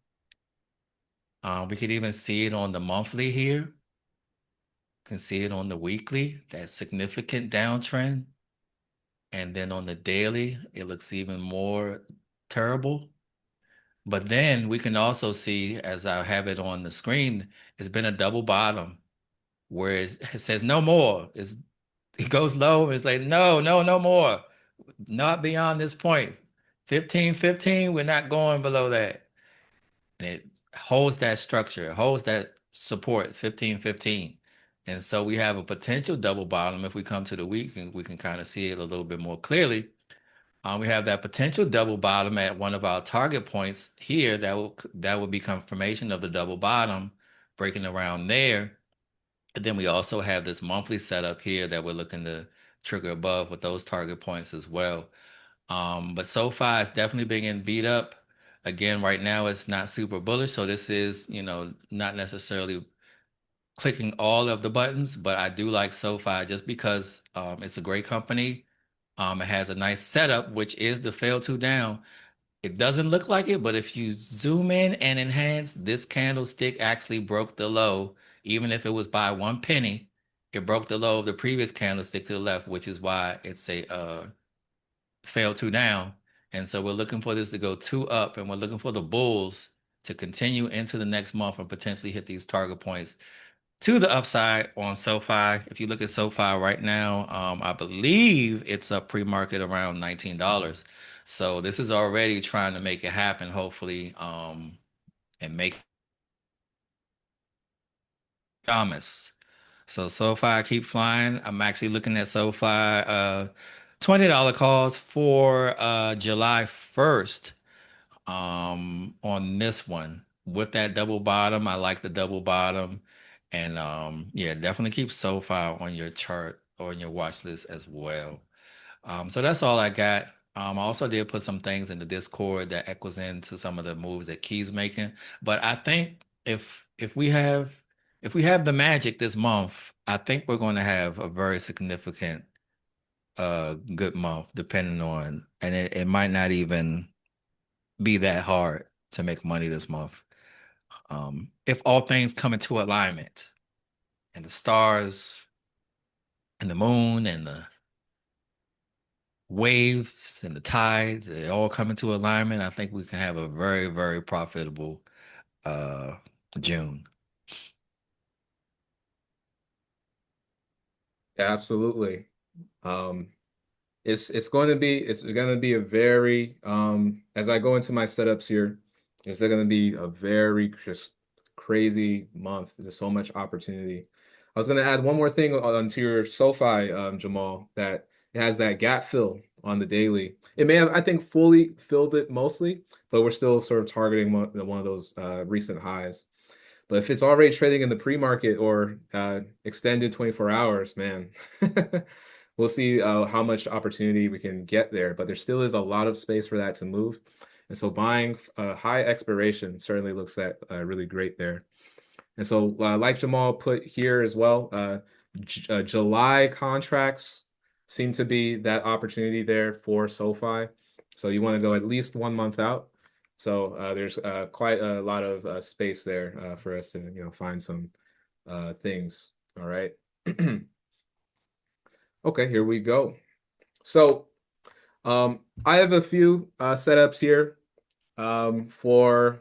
We could even see it on the monthly here. You can see it on the weekly, that significant downtrend. And then on the daily, it looks even more terrible. But then we can also see, as I have it on the screen, it's been a double bottom where it says no more. It goes low and it's like, no more. Not beyond this point. 15.15, we're not going below that. And it holds that structure, it holds that support, 15.15. And so we have a potential double bottom. If we come to the week, and we can kind of see it a little bit more clearly. We have that potential double bottom at one of our target points here. That will be confirmation of the double bottom breaking around there. And then we also have this monthly setup here that we're looking to trigger above with those target points as well. But SoFi is definitely being beat up. Again, right now it's not super bullish, so this is, not necessarily clicking all of the buttons, but I do like SoFi just because it's a great company. It has a nice setup, which is the fail to down. It doesn't look like it, but if you zoom in and enhance, this candlestick actually broke the low, even if it was by 1 penny. It broke the low of the previous candlestick to the left, which is why it's a fail to down. And so we're looking for this to go 2 up, and we're looking for the bulls to continue into the next month and potentially hit these target points to the upside on SoFi. If you look at SoFi right now, I believe it's up pre-market around $19. So this is already trying to make it happen, hopefully, and make promise. So SoFi keep flying. I'm actually looking at SoFi $20 calls for July 1st on this one. With that double bottom, I like the double bottom. And yeah, definitely keep SoFi on your chart or on your watch list as well. So that's all I got. I also did put some things in the Discord that echoes into some of the moves that Key's making. But I think if we have the magic this month, I think we're going to have a very significant good month, depending on, and it might not even be that hard to make money this month. If all things come into alignment and the stars and the moon and the waves and the tides, they all come into alignment, I think we can have a very, very profitable June. Yeah, absolutely. Um, it's going to be a very as I go into my setups here, it's going to be a very just crazy month. There's so much opportunity. I was going to add one more thing onto your SoFi, Jamal, that it has that gap fill on the daily. It may have, I think, fully filled it mostly, but we're still sort of targeting one of those recent highs. But if it's already trading in the pre-market or extended 24 hours, man, we'll see how much opportunity we can get there. But there still is a lot of space for that to move. And so buying high expiration certainly looks at really great there. And so, like Jamal put here as well, July contracts seem to be that opportunity there for SoFi. So you want to go at least 1 month out. So there's quite a lot of space there for us to find some things. All right. Okay, here we go. So I have a few setups here for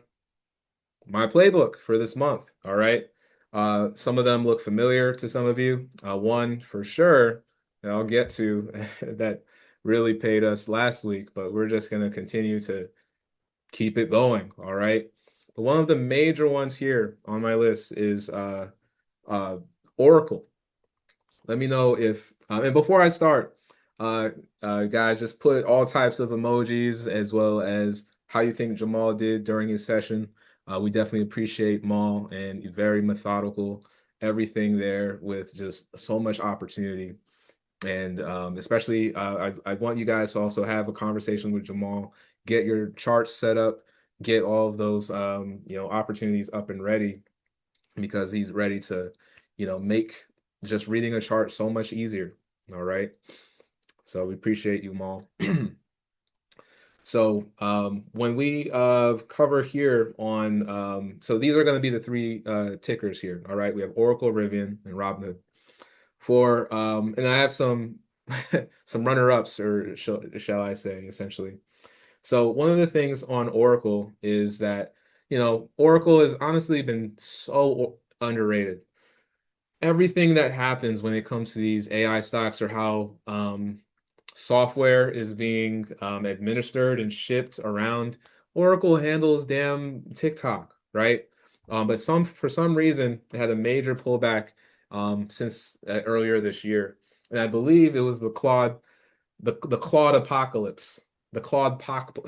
my playbook for this month. All right. Some of them look familiar to some of you. One for sure that I'll get to that really paid us last week, but we're just going to continue to keep it going. All right. But one of the major ones here on my list is Oracle. Let me know if, and before I start, guys, just put all types of emojis as well as how you think Jamal did during his session. We definitely appreciate Maul and very methodical, everything there with just so much opportunity. And especially, I want you guys to also have a conversation with Jamal, get your charts set up, get all of those opportunities up and ready, because he's ready to, make just reading a chart so much easier. All right. So we appreciate you, Maul. So when we cover here on, so these are going to be the three tickers here. All right. We have Oracle, Rivian, and Robinhood. And I have some some runner-ups, or shall I say, essentially. So one of the things on Oracle is that, Oracle has honestly been so underrated. Everything that happens when it comes to these AI stocks, or how software is being administered and shipped around, Oracle handles damn TikTok, right? But for some reason, it had a major pullback since earlier this year, and I believe it was the Claude apocalypse. The Claude poc.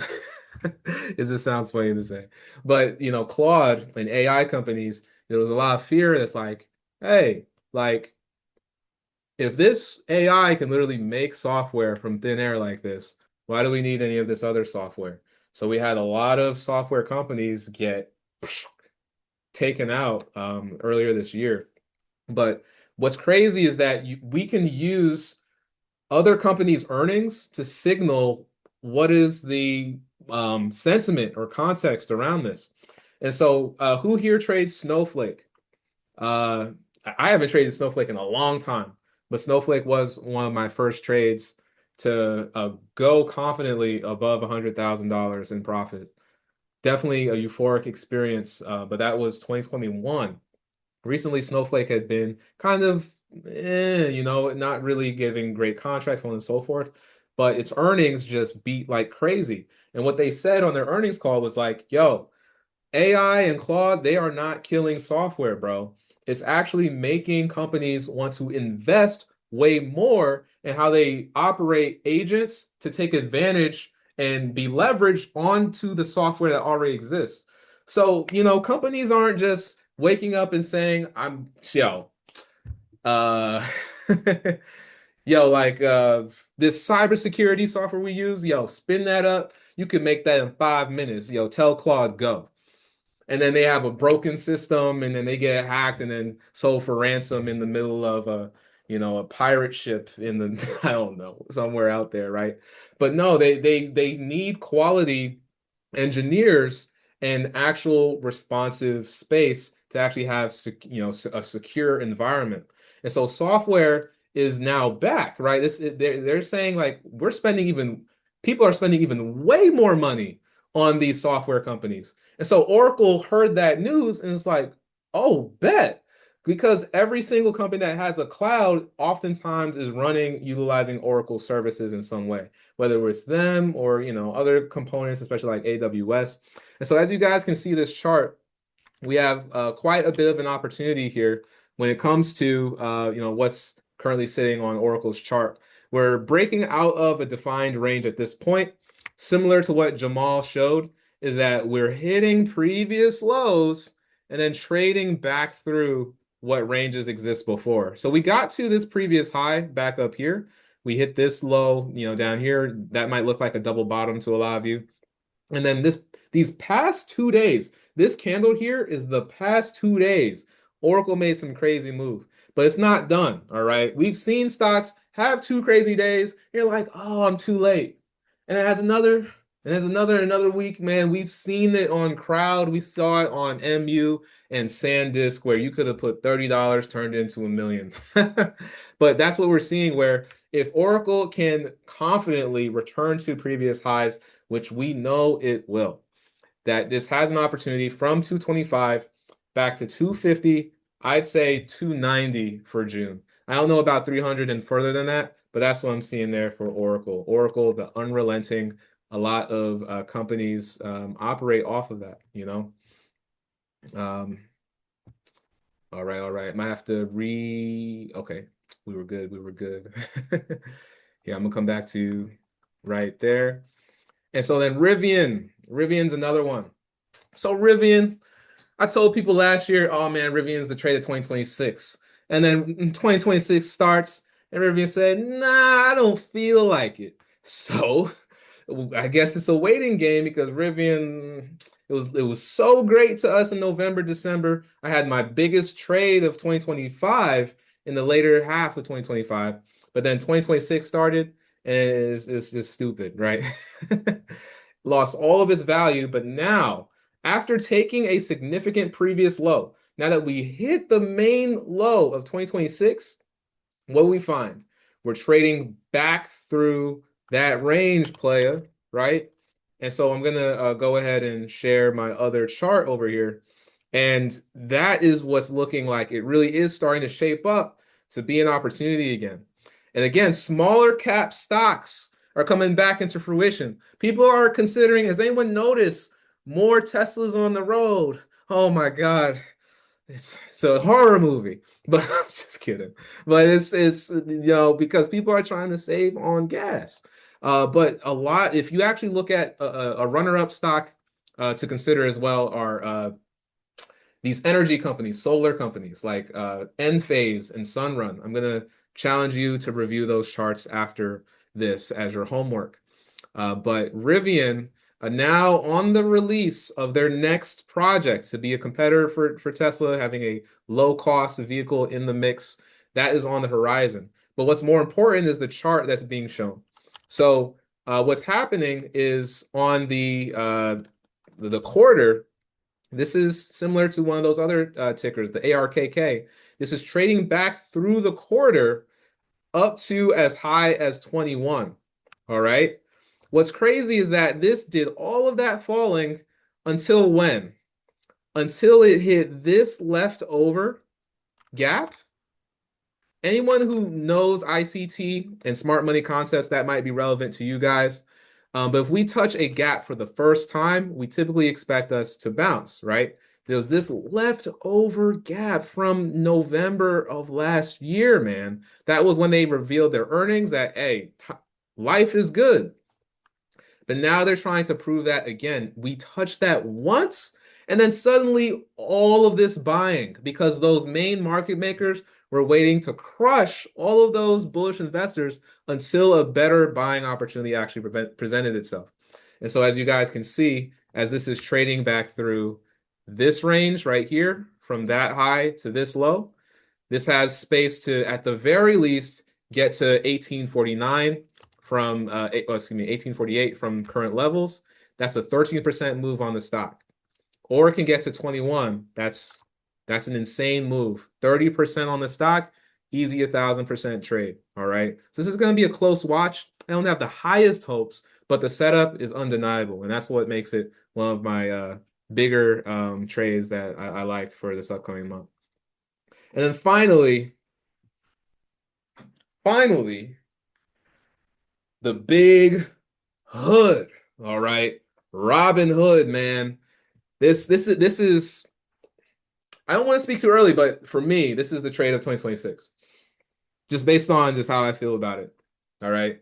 It sounds funny to say, but Claude and AI companies, there was a lot of fear that's like, hey, like, if this AI can literally make software from thin air like this, why do we need any of this other software? So we had a lot of software companies get taken out earlier this year. But what's crazy is that we can use other companies' earnings to signal what is the sentiment or context around this. And so, who here trades Snowflake? I haven't traded Snowflake in a long time, but Snowflake was one of my first trades to go confidently above $100,000 in profit. Definitely a euphoric experience, but that was 2021. Recently, Snowflake had been kind of, not really giving great contracts, on and so forth, but its earnings just beat like crazy. And what they said on their earnings call was like, yo, AI and Claude, they are not killing software, bro. It's actually making companies want to invest way more in how they operate agents to take advantage and be leveraged onto the software that already exists. So, companies aren't just waking up and saying, uh, like this cybersecurity software we use, spin that up. You can make that in 5 minutes. Tell Claude go. And then they have a broken system, and then they get hacked and then sold for ransom in the middle of a pirate ship in the I don't know, somewhere out there, right? But no, they need quality engineers and actual responsive space to actually have a secure environment. And so software is now back, right? They're saying like people are spending even way more money on these software companies. And so Oracle heard that news and it's like, oh, bet. Because every single company that has a cloud oftentimes is utilizing Oracle services in some way, whether it's them or other components, especially like AWS. And so as you guys can see this chart, we have quite a bit of an opportunity here when it comes to what's currently sitting on Oracle's chart. We're breaking out of a defined range at this point. Similar to what Jamal showed, is that we're hitting previous lows and then trading back through what ranges exist before. So we got to this previous high back up here. We hit this low, down here. That might look like a double bottom to a lot of you. And then these past 2 days, this candle here is the past 2 days. Oracle made some crazy move, but it's not done. All right. We've seen stocks have 2 crazy days. You're like, oh, I'm too late. And it has another week, man. We've seen it on Crowd. We saw it on MU and SanDisk, where you could have put $30 turned into $1 million. But that's what we're seeing, where if Oracle can confidently return to previous highs, which we know it will, that this has an opportunity from 225 back to 250, I'd say 290 for June. I don't know about 300 and further than that, but that's what I'm seeing there for Oracle. Oracle, the unrelenting, a lot of companies operate off of that, All right. Might have to okay, we were good. Yeah, I'm gonna come back to right there. And so then Rivian's another one. So Rivian, I told people last year, oh man, Rivian's the trade of 2026. And then 2026 starts, and Rivian said, nah, I don't feel like it. So I guess it's a waiting game, because Rivian, it was so great to us in November, December. I had my biggest trade of 2025 in the later half of 2025. But then 2026 started, and it's just stupid, right? Lost all of its value, but now, after taking a significant previous low, now that we hit the main low of 2026, what we find? We're trading back through that range, playa, right? And so I'm gonna go ahead and share my other chart over here. And that is what's looking like. It really is starting to shape up to be an opportunity again. And again, smaller cap stocks are coming back into fruition. People are considering, has anyone noticed more Teslas on the road? Oh my God. It's a horror movie, but I'm just kidding. But it's because people are trying to save on gas. But if you actually look at a runner-up stock to consider as well are these energy companies, solar companies like Enphase and Sunrun. I'm gonna challenge you to review those charts after this as your homework. But Rivian, now on the release of their next project to be a competitor for Tesla, having a low cost vehicle in the mix, that is on the horizon. But what's more important is the chart that's being shown. So what's happening is on the quarter, this is similar to one of those other tickers, the ARKK. This is trading back through the quarter up to as high as 21. All right. What's crazy is that this did all of that falling until when? Until it hit this leftover gap. Anyone who knows ICT and smart money concepts, that might be relevant to you guys. But if we touch a gap for the first time, we typically expect us to bounce, right? There was this leftover gap from November of last year, man. That was when they revealed their earnings that, hey, life is good. But now they're trying to prove that again. We touched that once, and then suddenly all of this buying because those main market makers were waiting to crush all of those bullish investors until a better buying opportunity actually presented itself. And so, as you guys can see, as this is trading back through this range right here, from that high to this low, this has space to, at the very least, get to 1849 from 1848 from current levels. That's a 13% move on the stock. Or it can get to 21. That's an insane move. 30% on the stock, easy 1,000% trade. All right. So this is going to be a close watch. I don't have the highest hopes, but the setup is undeniable. And that's what makes it one of my bigger trades that I like for this upcoming month. And then finally, the big hood. All right. Robinhood, man. This is I don't want to speak too early, but for me, this is the trade of 2026. Just based on just how I feel about it. All right.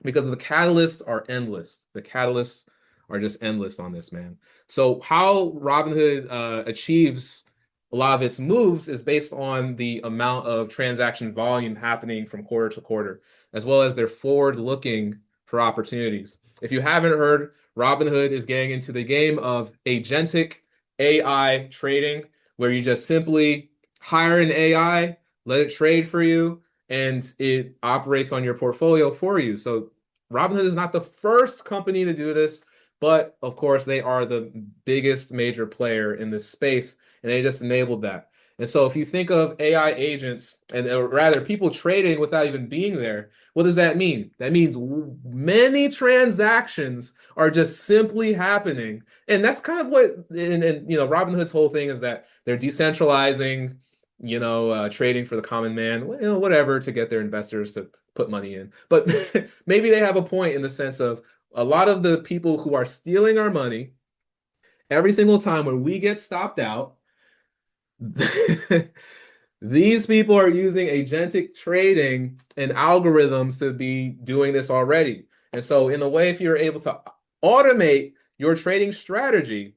Because the catalysts are endless. The catalysts are just endless on this, man. So how Robinhood achieves a lot of its moves is based on the amount of transaction volume happening from quarter to quarter, as well as their forward looking for opportunities. If you haven't heard, Robinhood is getting into the game of agentic AI trading, where you just simply hire an AI, let it trade for you, and it operates on your portfolio for you. So Robinhood is not the first company to do this, but of course they are the biggest major player in this space, and they just enabled that. And so if you think of AI agents, and or rather people trading without even being there, what does that mean? That means many transactions are just simply happening. And that's kind of what, and Robinhood's whole thing is that they're decentralizing, trading for the common man, whatever, to get their investors to put money in. But maybe they have a point in the sense of a lot of the people who are stealing our money every single time when we get stopped out. These people are using agentic trading and algorithms to be doing this already. And so, in a way, if you're able to automate your trading strategy,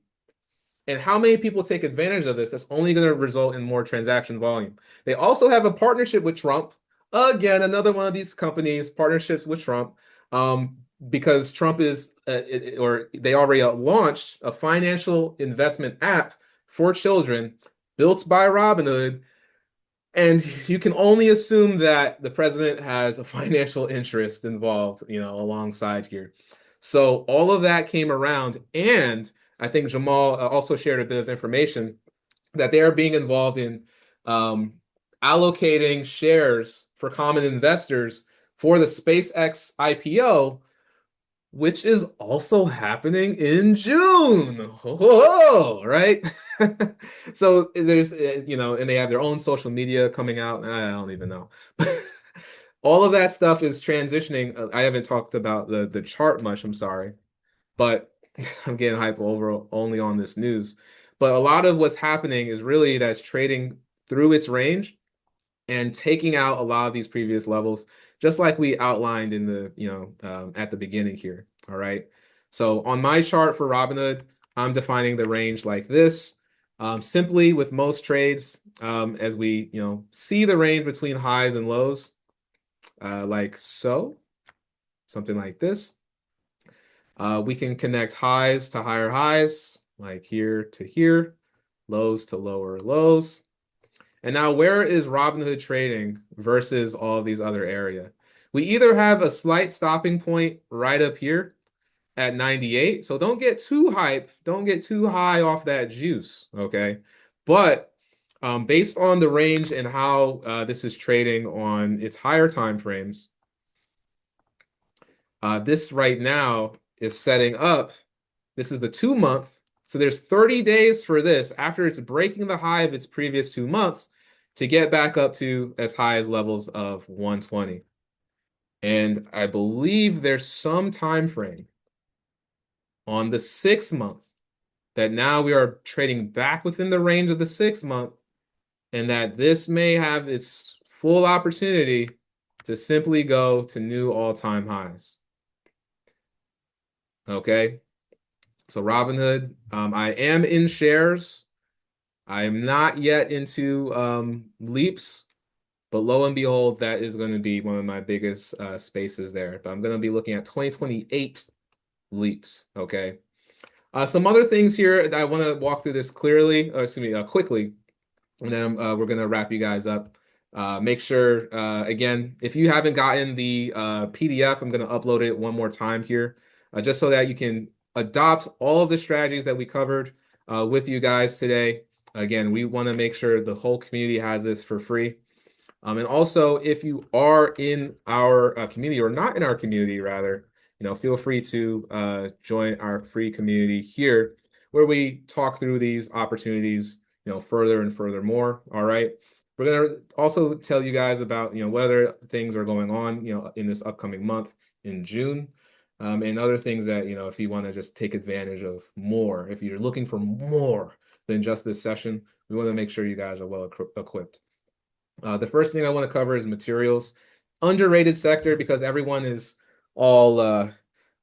and how many people take advantage of this, that's only going to result in more transaction volume. They also have a partnership with Trump. Again, another one of these companies, partnerships with Trump, because Trump is, or they already launched a financial investment app for children built by Robinhood. And you can only assume that the president has a financial interest involved, alongside here. So all of that came around, and I think Jamal also shared a bit of information that they are being involved in allocating shares for common investors for the SpaceX IPO, which is also happening in June. Whoa, right? So there's, and they have their own social media coming out. I don't even know. All of that stuff is transitioning. I haven't talked about the chart much, I'm sorry, but I'm getting hype over only on this news. But a lot of what's happening is really that's trading through its range and taking out a lot of these previous levels, just like we outlined in the, at the beginning here. All right. So on my chart for Robinhood, I'm defining the range like this. Simply with most trades, as we, see the range between highs and lows, like so, something like this. We can connect highs to higher highs, like here to here, lows to lower lows. And now where is Robinhood trading versus all of these other area? We either have a slight stopping point right up here at 98. So don't get too hype. Don't get too high off that juice, okay? But based on the range and how this is trading on its higher time frames, this right now is setting up. This is the 2 month. So there's 30 days for this after it's breaking the high of its previous 2 months to get back up to as high as levels of 120. And I believe there's some time frame on the 6 month that now we are trading back within the range of the 6 month, and that this may have its full opportunity to simply go to new all-time highs. Okay, so Robinhood, I am in shares. I am not yet into leaps, but lo and behold, that is going to be one of my biggest spaces there. But I'm going to be looking at 2028 leaps. Okay. Some other things here that I want to walk through this quickly, and then we're going to wrap you guys up. Make sure, again, if you haven't gotten the PDF, I'm going to upload it one more time here, just so that you can adopt all of the strategies that we covered with you guys today. Again, we want to make sure the whole community has this for free. And also, if you are in our community, or not in our community, rather, feel free to join our free community here, where we talk through these opportunities, further and further more. All right. We're gonna also tell you guys about, whether things are going on, in this upcoming month in June, and other things that, if you want to just take advantage of more, if you're looking for more than just this session, we want to make sure you guys are well equipped. The first thing I want to cover is materials. Underrated sector because everyone is all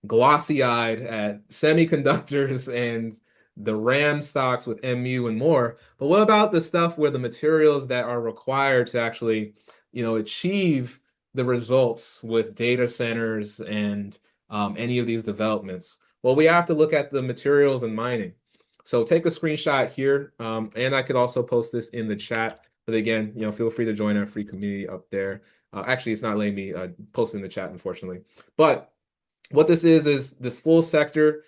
glossy-eyed at semiconductors and the RAM stocks with MU and more. But what about the stuff where the materials that are required to actually, achieve the results with data centers and any of these developments? Well, we have to look at the materials and mining. So take a screenshot here, and I could also post this in the chat. But again, feel free to join our free community up there. Actually, it's not letting me post in the chat, unfortunately. But what this is this full sector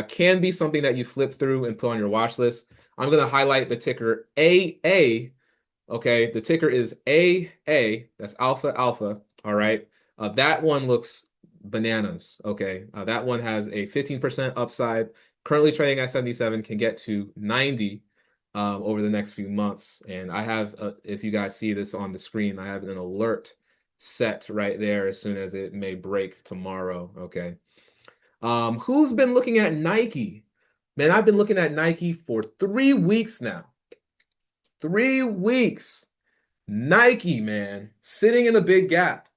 can be something that you flip through and put on your watch list. I'm going to highlight the ticker AA. Okay, the ticker is AA. That's Alpha Alpha. All right. That one looks bananas. Okay. That one has a 15% upside. Currently trading at 77, can get to 90 over the next few months. And I have, if you guys see this on the screen, I have an alert set right there as soon as it may break tomorrow. Okay. Who's been looking at Nike? Man, I've been looking at Nike for 3 weeks now. 3 weeks. Nike, man, sitting in a big gap.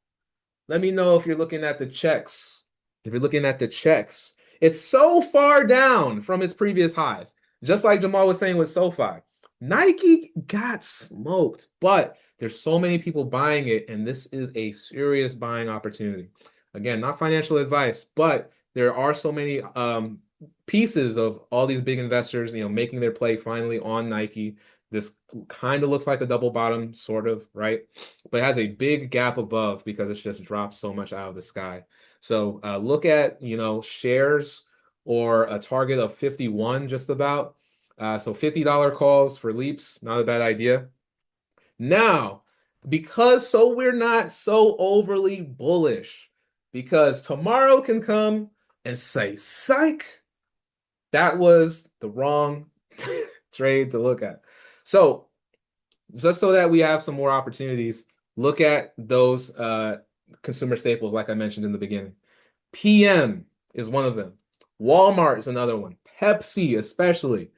Let me know if you're looking at the checks. If you're looking at the checks, it's so far down from its previous highs. Just like Jamal was saying with SoFi, Nike got smoked, but there's so many people buying it, and this is a serious buying opportunity. Again, not financial advice, but there are so many pieces of all these big investors, making their play finally on Nike. This kind of looks like a double bottom, sort of, right? But it has a big gap above because it's just dropped so much out of the sky. So look at, shares or a target of 51 just about. So $50 calls for leaps, not a bad idea. Now, because we're not so overly bullish, because tomorrow can come and say, psych, that was the wrong trade to look at. So just so that we have some more opportunities, look at those consumer staples, like I mentioned in the beginning. PM is one of them. Walmart is another one. Pepsi, especially.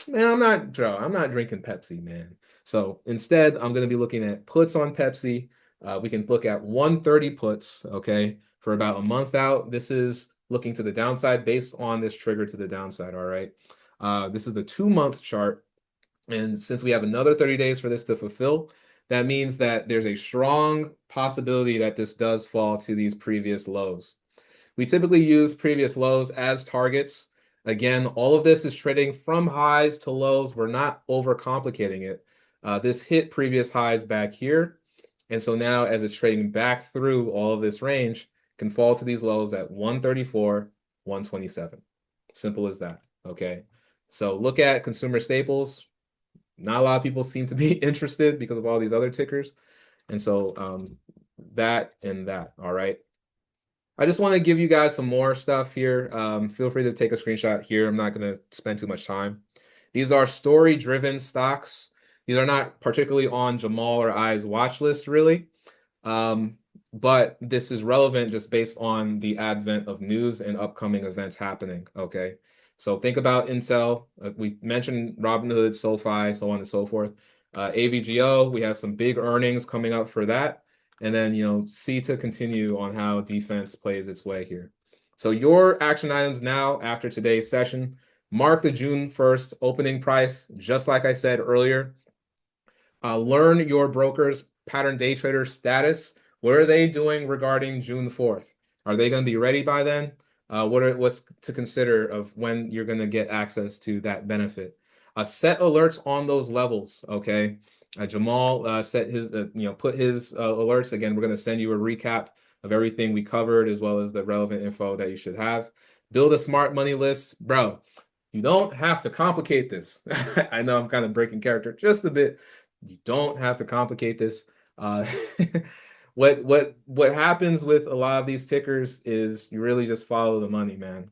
Man, I'm not drinking Pepsi, man. So instead, I'm going to be looking at puts on Pepsi. We can look at 130 puts, okay, for about a month out. This is looking to the downside based on this trigger to the downside, all right? This is the 2-month chart. And since we have another 30 days for this to fulfill, that means that there's a strong possibility that this does fall to these previous lows. We typically use previous lows as targets. Again, all of this is trading from highs to lows. We're not overcomplicating it. This hit previous highs back here. And so now as it's trading back through all of this range, can fall to these lows at 134, 127. Simple as that, okay? So look at consumer staples. Not a lot of people seem to be interested because of all these other tickers. And so that and that, all right? I just want to give you guys some more stuff here. Feel free to take a screenshot here. I'm not going to spend too much time. These are story-driven stocks. These are not particularly on Jamal or I's watch list, really. But this is relevant just based on the advent of news and upcoming events happening, okay? So think about Intel. We mentioned Robinhood, SoFi, so on and so forth. AVGO, we have some big earnings coming up for that. And then, see to continue on how defense plays its way here. So your action items now after today's session, mark the June 1st opening price, just like I said earlier. Learn your broker's pattern day trader status. What are they doing regarding June 4th? Are they going to be ready by then? What's to consider of when you're going to get access to that benefit? Set alerts on those levels, okay? Jamal set his, put his alerts. Again, we're going to send you a recap of everything we covered as well as the relevant info that you should have. Build a smart money list. Bro, you don't have to complicate this. I know I'm kind of breaking character just a bit. You don't have to complicate this. What happens with a lot of these tickers is you really just follow the money, man.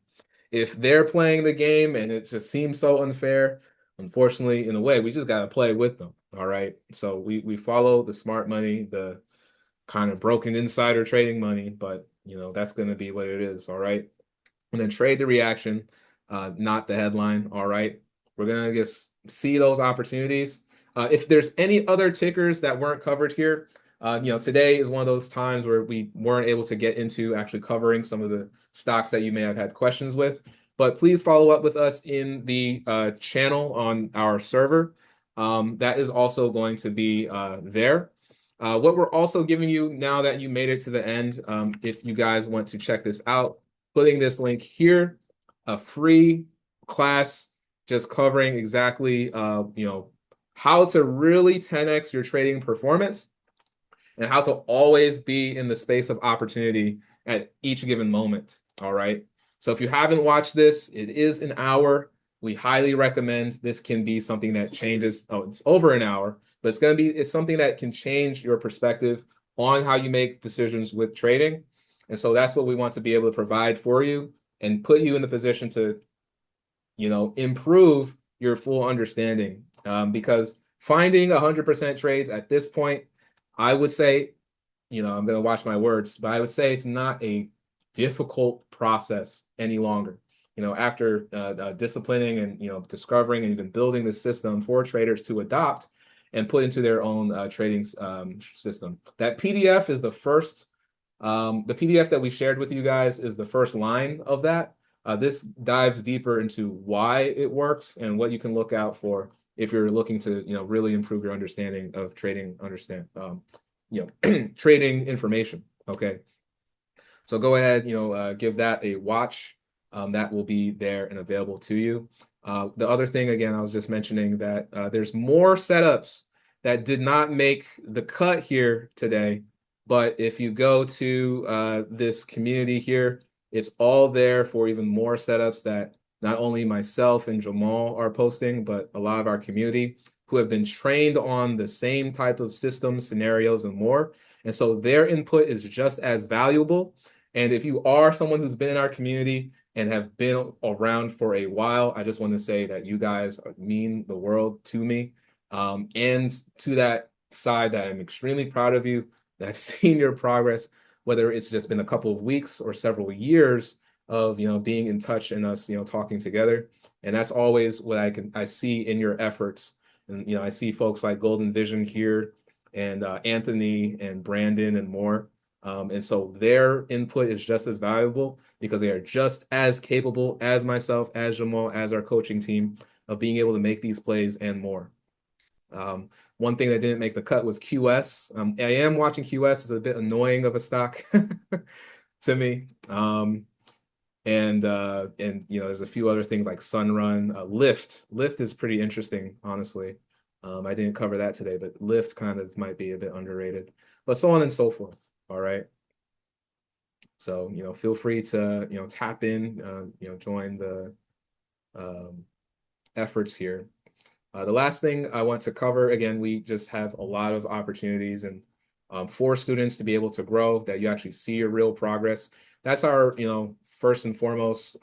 If they're playing the game and it just seems so unfair, unfortunately, in a way, we just got to play with them. All right. So we follow the smart money, the kind of broken insider trading money, but that's going to be what it is. All right. And then trade the reaction, not the headline. All right. We're going to just see those opportunities. If there's any other tickers that weren't covered here, today is one of those times where we weren't able to get into actually covering some of the stocks that you may have had questions with. But please follow up with us in the channel on our server. That is also going to be there. What we're also giving you now that you made it to the end, if you guys want to check this out, putting this link here, a free class just covering exactly, how to really 10x your trading performance and how to always be in the space of opportunity at each given moment. All right. So if you haven't watched this, it is an hour. We highly recommend. This can be something that changes. Oh, it's over an hour, but it's something that can change your perspective on how you make decisions with trading. And so that's what we want to be able to provide for you and put you in the position to, improve your full understanding. Because finding 100% trades at this point, I would say, I'm going to watch my words, but I would say it's not a difficult process any longer. After disciplining and, discovering and even building the system for traders to adopt and put into their own trading system. That PDF is the first, the PDF that we shared with you guys is the first line of that. This dives deeper into why it works and what you can look out for if you're looking to, really improve your understanding of trading, trading information. Okay. So go ahead, give that a watch. That will be there and available to you. The other thing, again, I was just mentioning that there's more setups that did not make the cut here today. But if you go to this community here, it's all there for even more setups that not only myself and Jamal are posting, but a lot of our community who have been trained on the same type of systems, scenarios, and more. And so their input is just as valuable. And if you are someone who's been in our community and have been around for a while, I just want to say that you guys mean the world to me. And to that side that I'm extremely proud of you, that I've seen your progress, whether it's just been a couple of weeks or several years of, being in touch and us, talking together. And that's always what I see in your efforts. And, I see folks like Golden Vision here and Anthony and Brandon and more. And so their input is just as valuable because they are just as capable as myself, as Jamal, as our coaching team of being able to make these plays and more. One thing that didn't make the cut was QS. I am watching QS. It's a bit annoying of a stock to me. And there's a few other things like Sunrun, Lyft. Lyft is pretty interesting, honestly. I didn't cover that today, but Lyft kind of might be a bit underrated, but so on and so forth. All right. So, feel free to, tap in, join the efforts here. The last thing I want to cover, again, we just have a lot of opportunities and for students to be able to grow, that you actually see your real progress. That's our, first and foremost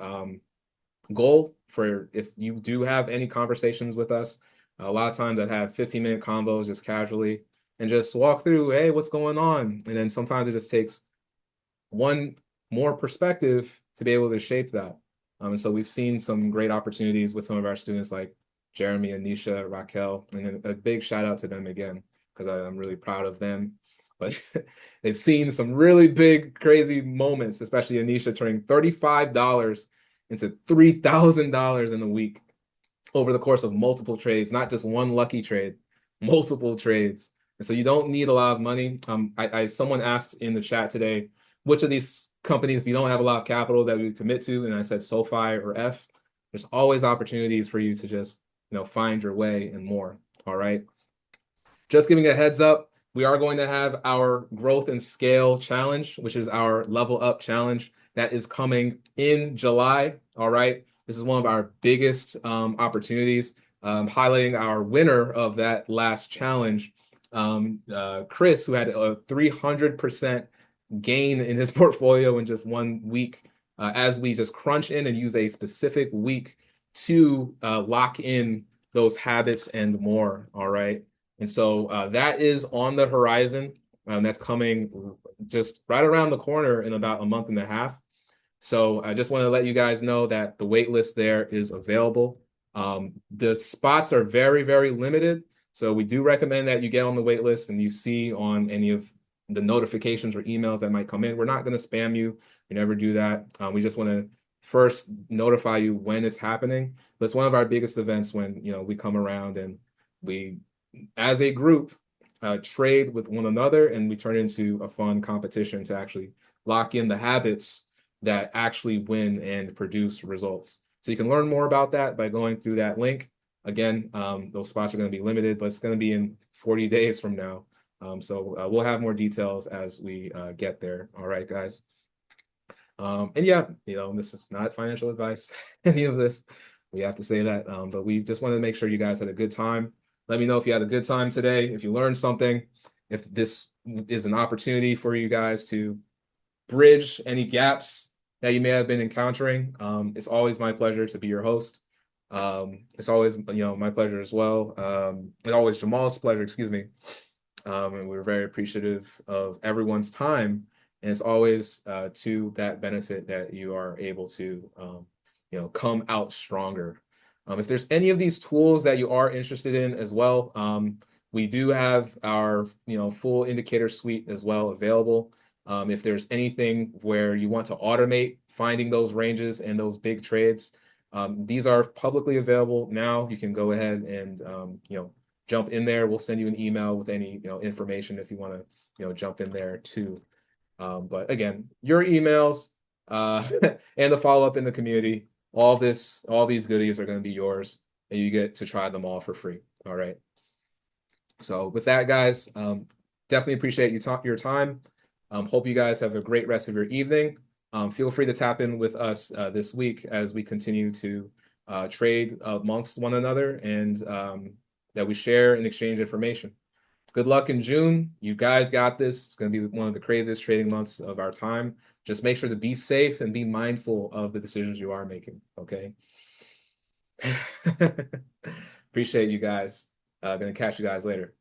goal for if you do have any conversations with us. A lot of times I have 15-minute combos just casually and just walk through, hey, what's going on? And then sometimes it just takes one more perspective to be able to shape that. And so we've seen some great opportunities with some of our students like Jeremy, Anisha, Raquel, and then a big shout out to them again, because I'm really proud of them. But they've seen some really big, crazy moments, especially Anisha turning $35 into $3,000 in a week over the course of multiple trades, not just one lucky trade, multiple trades. And so you don't need a lot of money. Someone asked in the chat today, which of these companies, if you don't have a lot of capital, that we would commit to? And I said SoFi or F. There's always opportunities for you to just, find your way and more. All right. Just giving a heads up, we are going to have our growth and scale challenge, which is our level up challenge that is coming in July. All right. This is one of our biggest opportunities, highlighting our winner of that last challenge, Chris, who had a 300% gain in his portfolio in just 1 week, as we just crunch in and use a specific week to lock in those habits and more. All right. And so that is on the horizon. That's coming just right around the corner in about a month and a half. So I just want to let you guys know that the wait list there is available. The spots are very, very limited. So we do recommend that you get on the wait list and you see on any of the notifications or emails that might come in. We're not going to spam you. We never do that. We just want to first notify you when it's happening. But it's one of our biggest events when, we come around and we, as a group, trade with one another, and we turn into a fun competition to actually lock in the habits that actually win and produce results. So you can learn more about that by going through that link. Again, those spots are going to be limited, but it's going to be in 40 days from now. So we'll have more details as we get there. All right, guys. And yeah, this is not financial advice, any of this. We have to say that, but we just wanted to make sure you guys had a good time. Let me know if you had a good time today, if you learned something, if this is an opportunity for you guys to bridge any gaps that you may have been encountering. It's always my pleasure to be your host. It's always, my pleasure as well. It's always Jamal's pleasure, excuse me. And we're very appreciative of everyone's time. And it's always to that benefit that you are able to, come out stronger. If there's any of these tools that you are interested in as well, we do have our, full indicator suite as well available. If there's anything where you want to automate finding those ranges and those big trades, these are publicly available now. You can go ahead and, jump in there. We'll send you an email with any, information if you want to, jump in there too. But again, your emails and the follow-up in the community, all these goodies are going to be yours, and you get to try them all for free. All right. So with that, guys, definitely appreciate your time. Hope you guys have a great rest of your evening. Feel free to tap in with us this week as we continue to trade amongst one another and that we share and exchange information. Good luck in June. You guys got this. It's going to be one of the craziest trading months of our time. Just make sure to be safe and be mindful of the decisions you are making. Okay. Appreciate you guys. Gonna catch you guys later.